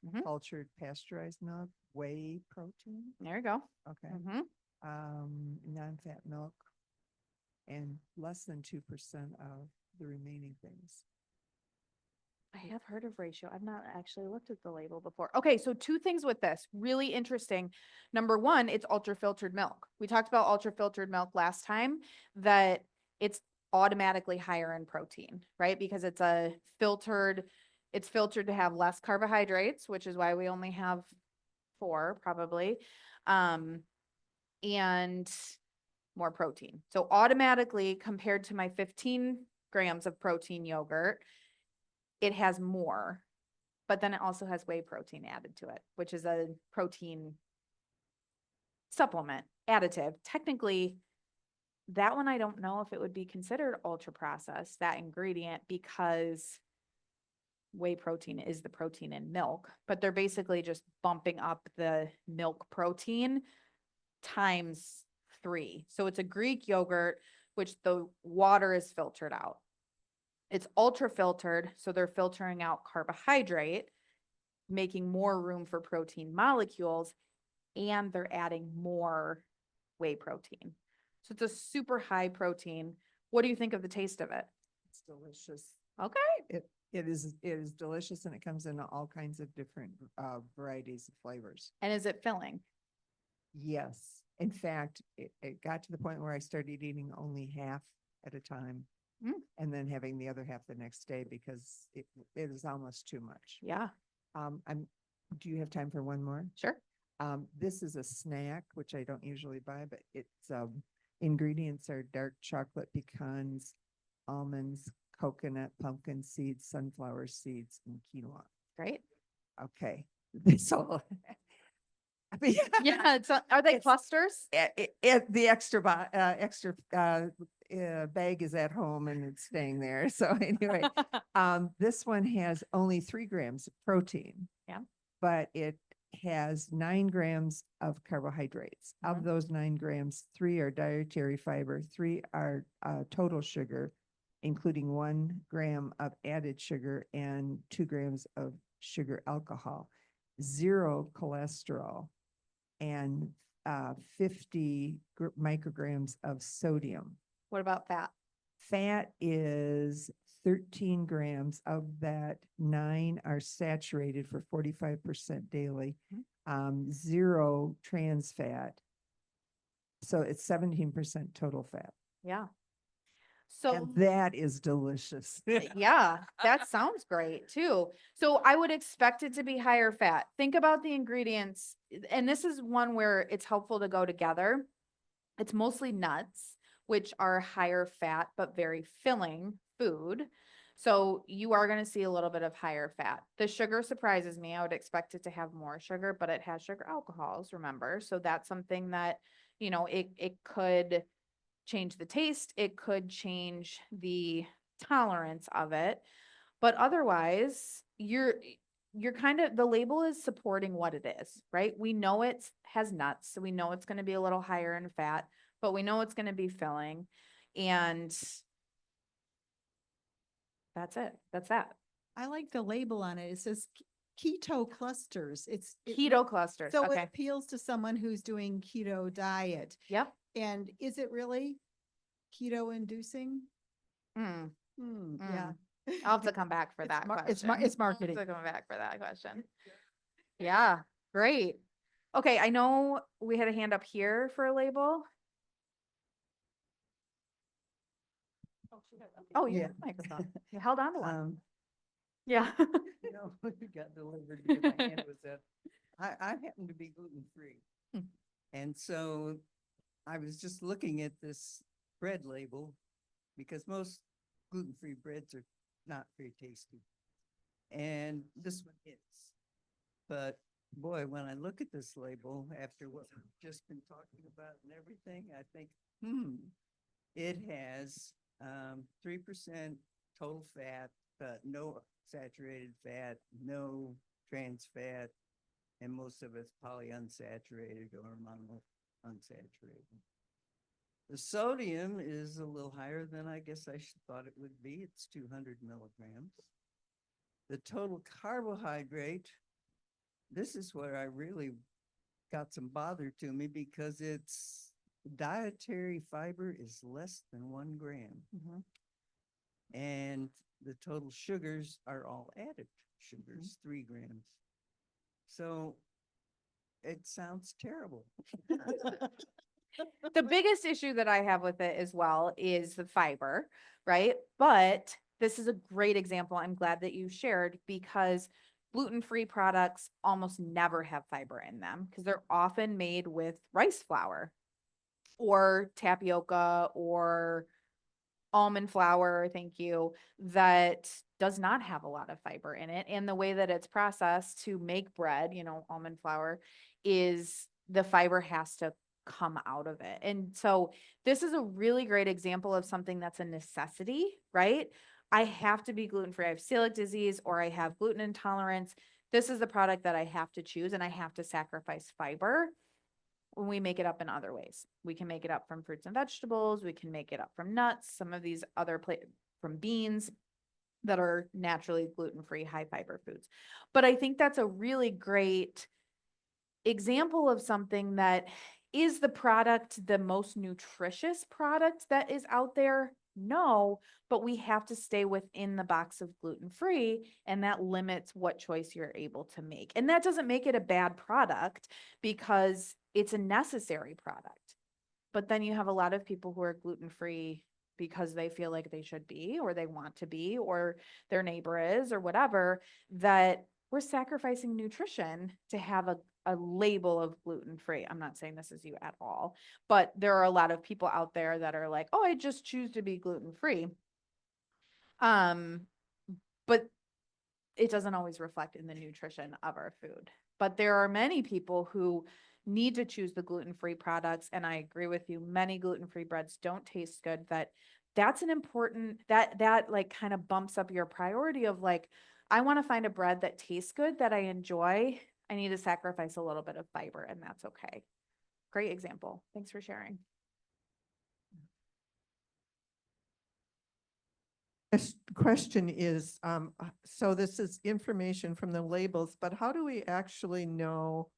Mhm. cultured pasteurized milk, whey protein. There you go. Okay. Non-fat milk, and less than 2% of the remaining things. I have heard of ratio. I've not actually looked at the label before. Okay, so 2 things with this, really interesting. Number 1, it's ultra filtered milk. We talked about ultra filtered milk last time, that it's automatically higher in protein, right? Because it's filtered to have less carbohydrates, which is why we only have 4 probably, and more protein. So automatically, compared to my 15 grams of protein yogurt, it has more, but then it also has whey protein added to it, which is a protein supplement additive. Technically, that one, I don't know if it would be considered ultra processed, that ingredient, because whey protein is the protein in milk, but they're basically just bumping up the milk protein times 3. So it's a Greek yogurt, which the water is filtered out. It's ultra filtered, so they're filtering out carbohydrate, making more room for protein molecules, and they're adding more whey protein. So it's a super high protein. What do you think of the taste of it? It's delicious. Okay. It is delicious and it comes in all kinds of different varieties of flavors. And is it filling? Yes. In fact, it got to the point where I started eating only half at a time Mm. and then having the other half the next day because it is almost too much. Yeah, Do you have time for one more? sure. This is a snack, which I don't usually buy, but it's, ingredients are dark chocolate pecans, almonds, coconut, pumpkin seeds, sunflower seeds, and quinoa. Great. Okay. So. Yeah, are they It's- clusters? The extra bag is at home and it's staying there. So anyway, this one has only 3 grams of protein. Yeah. But it has 9 grams of carbohydrates. Of Mhm. those 9 grams, 3 are dietary fiber, 3 are total sugar, including 1 gram of added sugar and 2 grams of sugar alcohol, 0 cholesterol, and 50 micrograms of sodium. What about fat? Fat is 13 grams. Of that, 9 are saturated for 45% daily, 0 trans fat. So it's 17% total fat. Yeah. And So, that is delicious. yeah, that sounds great too. So I would expect it to be higher fat. Think about the ingredients, and this is one where it's helpful to go together. It's mostly nuts, which are higher fat but very filling food. So you are going to see a little bit of higher fat. The sugar surprises me. I would expect it to have more sugar, but it has sugar alcohols, remember? So that's something that, it could change the taste. It could change the tolerance of it. But otherwise, you're kind of, the label is supporting what it is, right? We know it has nuts, so we know it's going to be a little higher in fat, but we know it's going to be filling. And that's it. That's that. I like the label on it. It says keto clusters. It Keto clusters. So it Okay. appeals to someone who's doing keto diet. Yep. And is it really keto inducing? Mm. Yeah. I'll have to come back for It's that mar- question. it's mar- it's marketing. I'll have to come back for that question. Yeah, great. Okay, I know we had a hand up here for a label. Oh, you Yeah. have a microphone. You held on to one. Yeah. Yeah. It got delivered because my hand was up. I happen to be gluten-free. Hmm. And so I was just looking at this bread label because most gluten-free breads are not very tasty. And this one is. But boy, when I look at this label after what we've just been talking about and everything, I think, it has 3% total fat, but no saturated fat, no trans fat, and most of it's polyunsaturated or monounsaturated. The sodium is a little higher than I guess I thought it would be. It's 200 milligrams. The total carbohydrate, this is where I really got some bother to me because it's dietary fiber is less than 1 gram. Mhm. And the total sugars are all added sugars, 3 grams. So it sounds terrible. The biggest issue that I have with it as well is the fiber, right? But this is a great example. I'm glad that you shared because gluten-free products almost never have fiber in them because they're often made with rice flour or tapioca or almond flour, thank you, that does not have a lot of fiber in it. And the way that it's processed to make bread, almond flour, is the fiber has to come out of it. And so this is a really great example of something that's a necessity, right? I have to be gluten-free. I have celiac disease or I have gluten intolerance. This is the product that I have to choose and I have to sacrifice fiber when we make it up in other ways. We can make it up from fruits and vegetables. We can make it up from nuts, some of these other from beans that are naturally gluten-free, high fiber foods. But I think that's a really great example of something that Is the product the most nutritious product that is out there? No, but we have to stay within the box of gluten-free, and that limits what choice you're able to make. And that doesn't make it a bad product because it's a necessary product. But then you have a lot of people who are gluten-free because they feel like they should be, or they want to be, or their neighbor is, or whatever, that we're sacrificing nutrition to have a label of gluten-free. I'm not saying this is you at all, but there are a lot of people out there that are like, oh, I just choose to be gluten-free. But it doesn't always reflect in the nutrition of our food. But there are many people who need to choose the gluten-free products. And I agree with you. Many gluten-free breads don't taste good. That's an important, that like kind of bumps up your priority of like, I want to find a bread that tastes good, that I enjoy. I need to sacrifice a little bit of fiber, and that's okay. Great example. Thanks for sharing. Question is, so this is information from the labels, but how do we actually know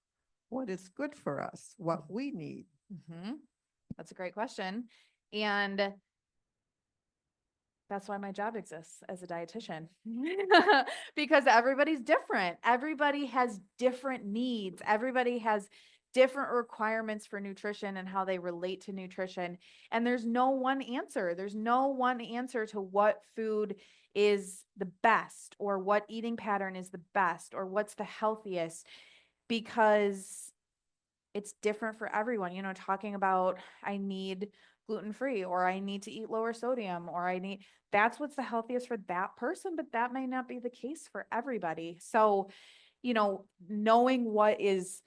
what is good for us, what we need? That's a great question. And that's why my job exists as a dietitian, because everybody's different. Everybody has different needs. Everybody has different requirements for nutrition and how they relate to nutrition. And there's no one answer. There's no one answer to what food is the best, or what eating pattern is the best, or what's the healthiest, because it's different for everyone. You know, talking about I need gluten-free, or I need to eat lower sodium, or that's what's the healthiest for that person, but that may not be the case for everybody. So, you know, knowing what is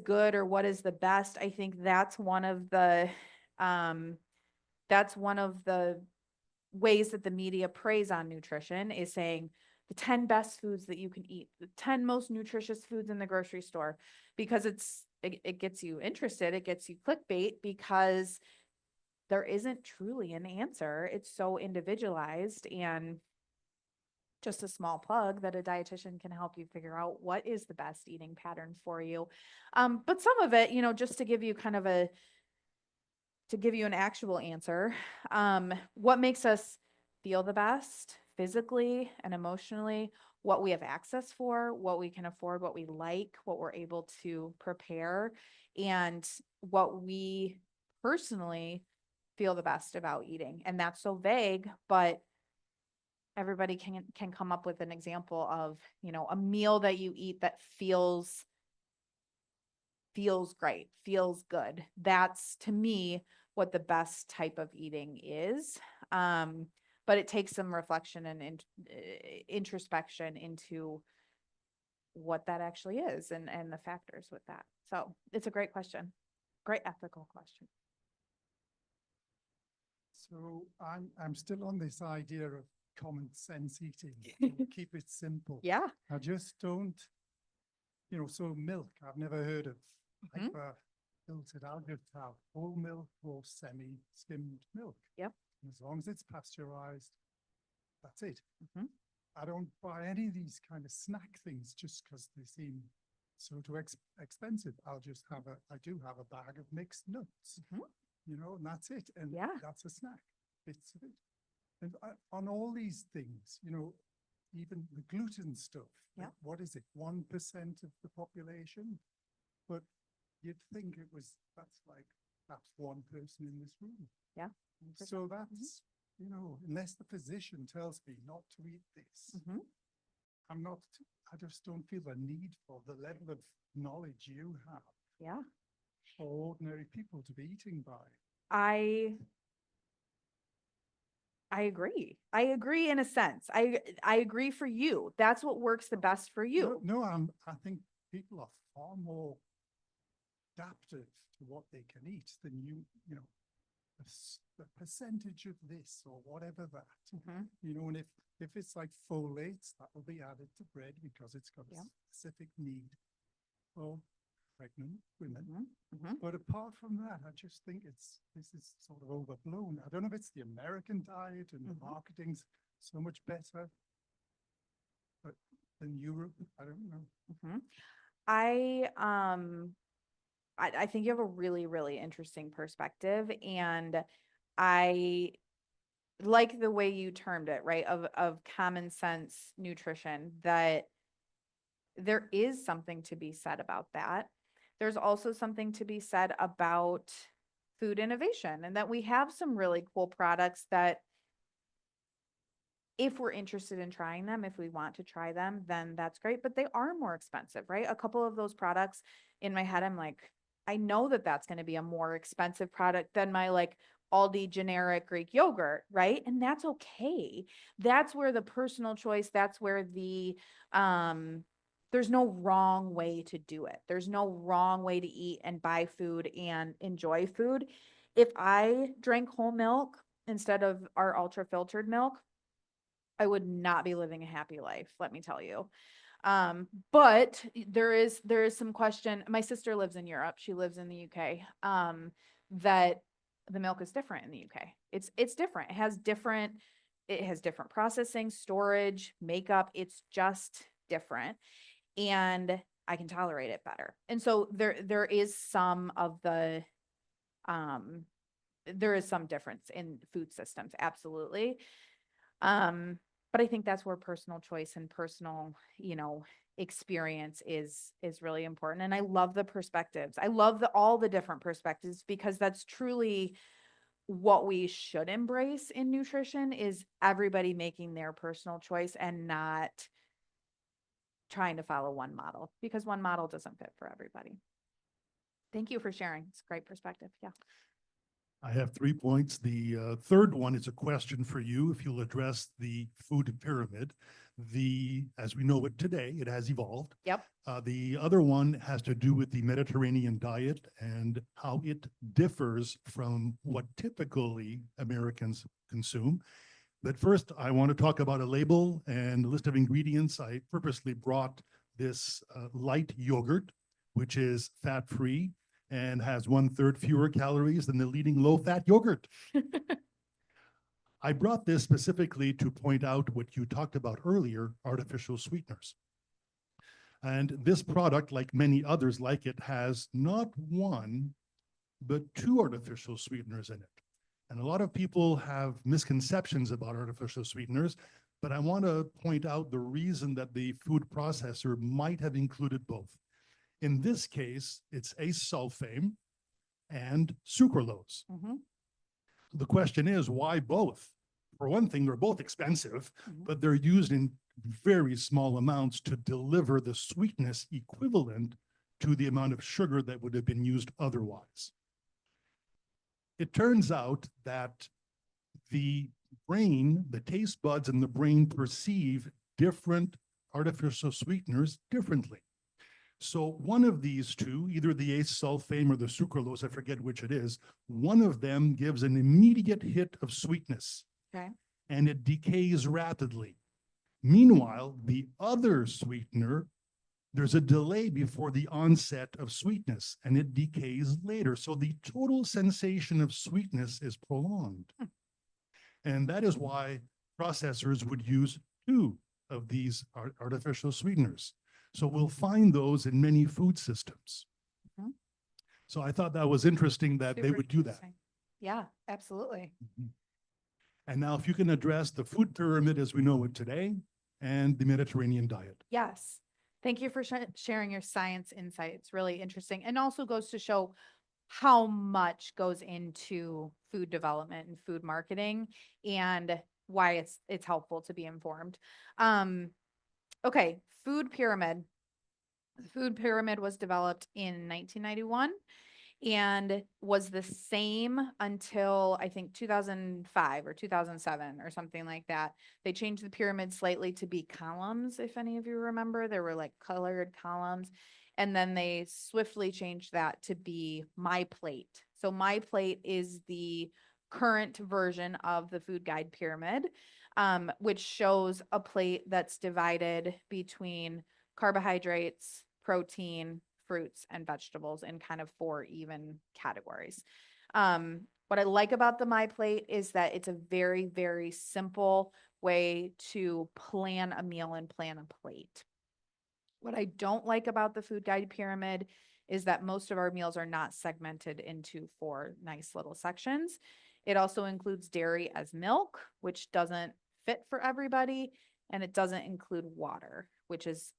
good or what is the best, I think that's one of the ways that the media preys on nutrition, is saying the 10 best foods that you can eat, the 10 most nutritious foods in the grocery store, because it gets you interested, it gets you clickbait, because there isn't truly an answer. It's so individualized. And just a small plug that a dietitian can help you figure out what is the best eating pattern for you. But some of it, you know, just to give you an actual answer, what makes us feel the best physically and emotionally, what we have access for, what we can afford, what we like, what we're able to prepare, and what we personally feel the best about eating. And that's so vague, but everybody can come up with an example of, you know, a meal that you eat that feels great, feels good. That's, to me, what the best type of eating is. But it takes some reflection and introspection into what that actually is, and the factors with that. So it's a great question. Great ethical question. So I'm still on this idea of common sense eating. Keep it simple. Yeah. I just don't, you know, so milk, I've never heard of hyper filtered. I'll just have whole milk or semi-skimmed milk. Yep. And as long as it's pasteurized, that's it. I don't buy any of these kind of snack things just because they seem so too expensive. I do have a bag of mixed nuts, you know, and that's it. And that's a snack, bits of it. And on all these things, you know, even the gluten stuff, what is it, 1% of the population? But you'd think that's like perhaps one person in this room. Yeah. So that's, you know, unless the physician tells me not to eat this, I just don't feel the need for the level of knowledge you have. Yeah. For ordinary people to be eating by. I agree. I agree in a sense. I agree for you. That's what works the best for you. No, I think people are far more adaptive to what they can eat than you know, the percentage of this or whatever that, you know, and if it's like folates, that will be added to bread because it's got a specific need for pregnant women. But apart from that, I just think this is sort of overblown. I don't know if it's the American diet and the marketing's so much better, but than Europe, I don't know. I think you have a really, really interesting perspective, and I like the way you termed it, right? Of common sense nutrition, that there is something to be said about that. There's also something to be said about food innovation, and that we have some really cool products that, if we're interested in trying them, if we want to try them, then that's great, but they are more expensive, right? A couple of those products in my head, I'm like, I know that that's going to be a more expensive product than my like Aldi generic Greek yogurt, right? And that's okay. That's where the personal choice, that's where there's no wrong way to do it. There's no wrong way to eat and buy food and enjoy food. If I drank whole milk instead of our ultra filtered milk, I would not be living a happy life, let me tell you. But there is some question. My sister lives in Europe. She lives in the UK. That the milk is different in the UK. It's different. It has different processing, storage, makeup. It's just different. And I can tolerate it better. And so there is some difference in food systems, absolutely. But I think that's where personal choice and personal, experience is really important. And I love the perspectives. I love all the different perspectives, because that's truly what we should embrace in nutrition, is everybody making their personal choice and not trying to follow one model, because one model doesn't fit for everybody. Thank you for sharing. It's a great perspective. Yeah. I have 3 points. The third one is a question for you, if you'll address the food pyramid. As we know it today, it has evolved. Yep. The other one has to do with the Mediterranean diet and how it differs from what typically Americans consume. But first, I want to talk about a label and a list of ingredients. I purposely brought this light yogurt, which is fat-free and has 1/3 fewer calories than the leading low-fat yogurt. I brought this specifically to point out what you talked about earlier, artificial sweeteners. And this product, like many others like it, has not one, but 2 artificial sweeteners in it. And a lot of people have misconceptions about artificial sweeteners, but I want to point out the reason that the food processor might have included both. In this case, it's acesulfame and sucralose. Mm-hmm. The question is, why both? For one thing, they're both expensive, Mhm. but they're used in very small amounts to deliver the sweetness equivalent to the amount of sugar that would have been used otherwise. It turns out that the brain, the taste buds in the brain perceive different artificial sweeteners differently. So one of these 2, either the acesulfame or the sucralose, I forget which it is, one of them gives an immediate hit of sweetness. Okay. And it decays rapidly. Meanwhile, the other sweetener, there's a delay before the onset of sweetness, and it decays later. So the total sensation of sweetness is prolonged. And that is why processors would use 2 of these artificial sweeteners. So we'll find those in many food systems. Mhm. So I thought that was interesting that they Super would do that. interesting. Yeah, absolutely. And now if you can address the food pyramid as we know it today and the Mediterranean diet. Yes. Thank you for sharing your science insights. Really interesting. And also goes to show how much goes into food development and food marketing, and why it's helpful to be informed. Okay, food pyramid. The food pyramid was developed in 1991 and was the same until I think 2005 or 2007 or something like that. They changed the pyramid slightly to be columns, if any of you remember. There were like colored columns. And then they swiftly changed that to be My Plate. So My Plate is the current version of the food guide pyramid, which shows a plate that's divided between carbohydrates, protein, fruits, and vegetables in kind of 4 even categories. What I like about the My Plate is that it's a very, very simple way to plan a meal and plan a plate. What I don't like about the food guide pyramid is that most of our meals are not segmented into 4 nice little sections. It also includes dairy as milk, which doesn't fit for everybody, and it doesn't include water, which is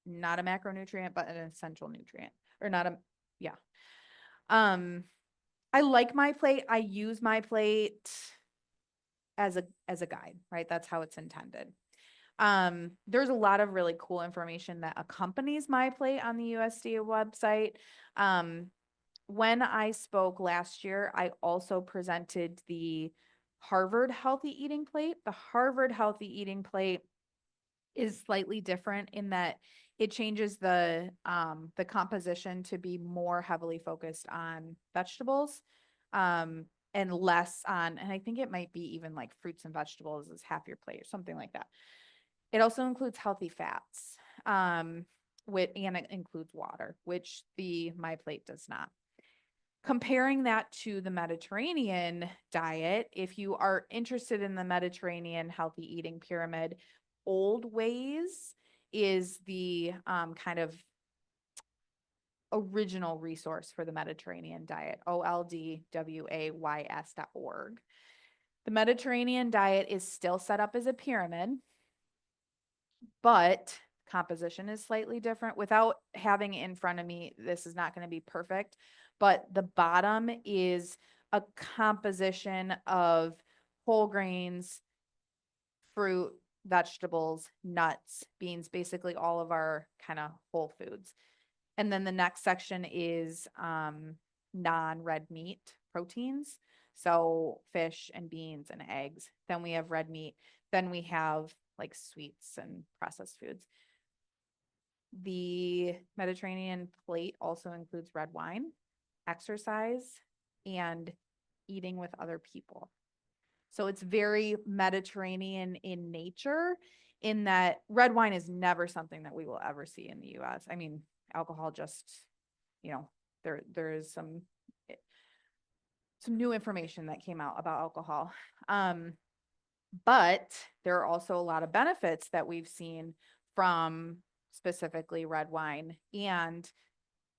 not a macronutrient, but an essential nutrient, or not a, yeah. I like my plate. I use my plate as a guide, right? That's how it's intended. There's a lot of really cool information that accompanies my plate on the USDA website. When I spoke last year, I also presented the Harvard Healthy Eating Plate. The Harvard Healthy Eating Plate is slightly different in that it changes the composition to be more heavily focused on vegetables, and less on, and I think it might be even like fruits and vegetables is half your plate or something like that. It also includes healthy fats, and it includes water, which the My Plate does not. Comparing that to the Mediterranean diet, if you are interested in the Mediterranean healthy eating pyramid, Old Ways is the kind of original resource for the Mediterranean diet, oldways.org. The Mediterranean diet is still set up as a pyramid, but composition is slightly different. Without having it in front of me, this is not going to be perfect, but the bottom is a composition of whole grains, fruit, vegetables, nuts, beans, basically all of our kind of whole foods. And then the next section is non-red meat proteins. So fish and beans and eggs. Then we have red meat. Then we have like sweets and processed foods. The Mediterranean plate also includes red wine, exercise, and eating with other people. So it's very Mediterranean in nature, in that red wine is never something that we will ever see in the US. I mean, alcohol just, there is some new information that came out about alcohol. But there are also a lot of benefits that we've seen from specifically red wine, and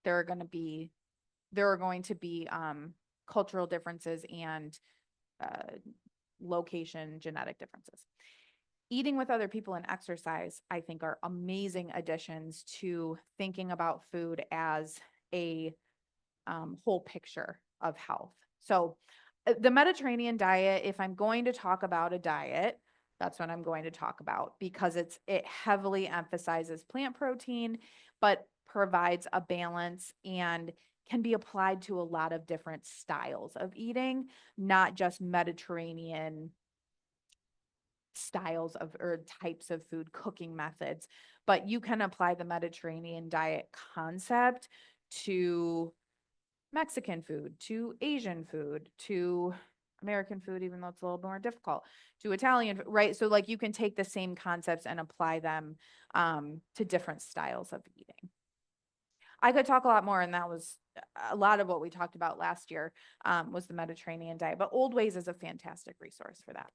there are going to be cultural differences and location genetic differences. Eating with other people and exercise, I think, are amazing additions to thinking about food as a whole picture of health. So the Mediterranean diet, if I'm going to talk about a diet, that's what I'm going to talk about, because it heavily emphasizes plant protein, but provides a balance and can be applied to a lot of different styles of eating, not just Mediterranean styles of or types of food cooking methods, but you can apply the Mediterranean diet concept to Mexican food, to Asian food, to American food, even though it's a little more difficult, to Italian, right? So like you can take the same concepts and apply them to different styles of eating. I could talk a lot more, and that was a lot of what we talked about last year was the Mediterranean diet, but Old Ways is a fantastic resource for that.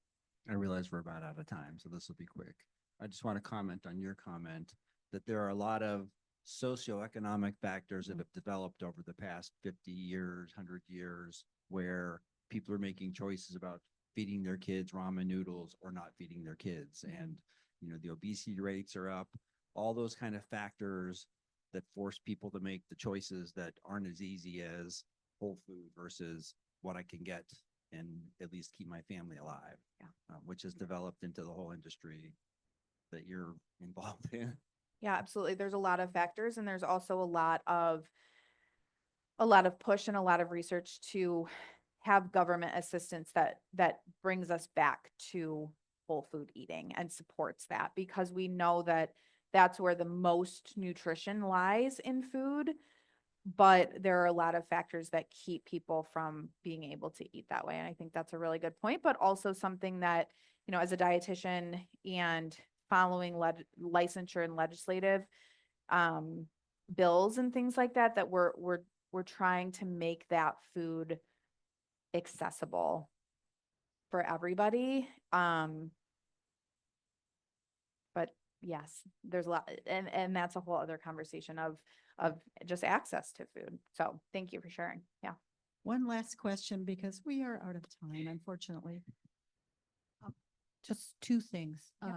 I realize we're about out of time, so this will be quick. I just want to comment on your comment that there are a lot of socioeconomic factors that have developed over the past 50 years, 100 years, where people are making choices about feeding their kids ramen noodles or not feeding their kids. And, the obesity rates are up, all those kind of factors that force people to make the choices that aren't as easy as whole food versus what I can get and at least keep my family alive, which has developed into the whole industry that you're involved in. Yeah, absolutely. There's a lot of factors, and there's also a lot of push and a lot of research to have government assistance that brings us back to whole food eating and supports that, because we know that that's where the most nutrition lies in food, but there are a lot of factors that keep people from being able to eat that way. And I think that's a really good point, but also something that, as a dietitian and following licensure and legislative bills and things like that, that we're trying to make that food accessible for everybody. But yes, there's a lot, and that's a whole other conversation of just access to food. So thank you for sharing. Yeah. One last question because we are out of time, unfortunately. Just two things. Yep.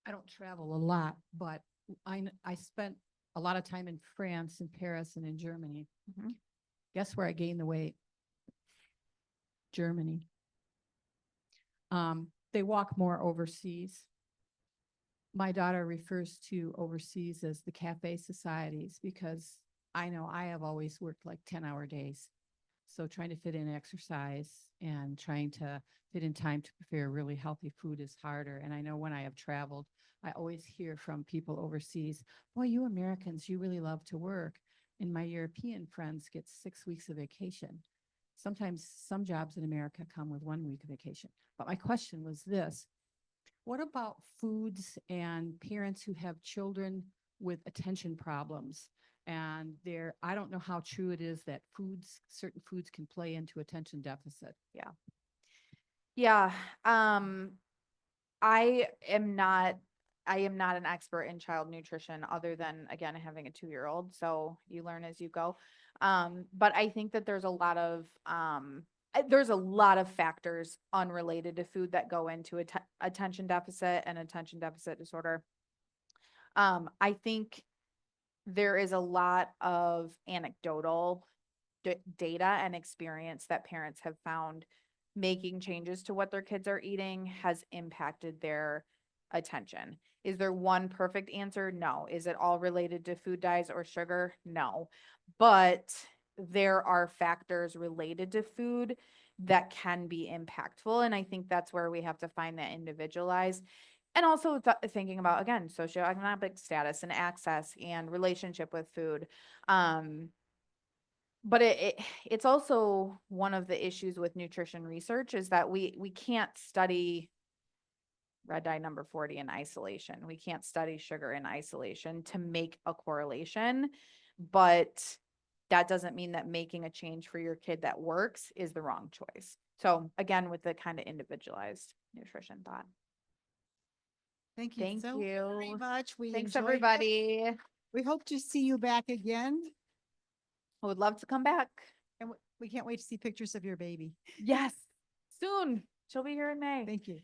I don't travel a lot, but I spent a lot of time in France, in Paris, and in Germany. Mhm. Guess where I gained the weight? Germany. They walk more overseas. My daughter refers to overseas as the cafe societies because I know I have always worked like 10-hour days. So trying to fit in exercise and trying to fit in time to prepare really healthy food is harder. And I know when I have traveled, I always hear from people overseas, boy, you Americans, you really love to work. And my European friends get 6 weeks of vacation. Sometimes some jobs in America come with 1 week of vacation. But my question was this: what about foods and parents who have children with attention problems? And I don't know how true it is that certain foods can play into attention deficit. Yeah. I am not an expert in child nutrition other than, again, having a 2-year-old. So you learn as you go. But I think that there's a lot of factors unrelated to food that go into attention deficit and attention deficit disorder. I think there is a lot of anecdotal data and experience that parents have found making changes to what their kids are eating has impacted their attention. Is there one perfect answer? No. Is it all related to food dyes or sugar? No. But there are factors related to food that can be impactful. And I think that's where we have to find that individualized. And also thinking about, again, socioeconomic status and access and relationship with food. But it's also one of the issues with nutrition research is that we can't study red dye number 40 in isolation. We can't study sugar in isolation to make a correlation, but that doesn't mean that making a change for your kid that works is the wrong choice. So again, with the kind of individualized nutrition thought. Thank you Thank so very you. much. We Thanks, enjoyed it. everybody. We hope to see you back again. I would love to come back. And we can't wait to see pictures of your baby. Yes, soon. She'll be here in May. Thank you.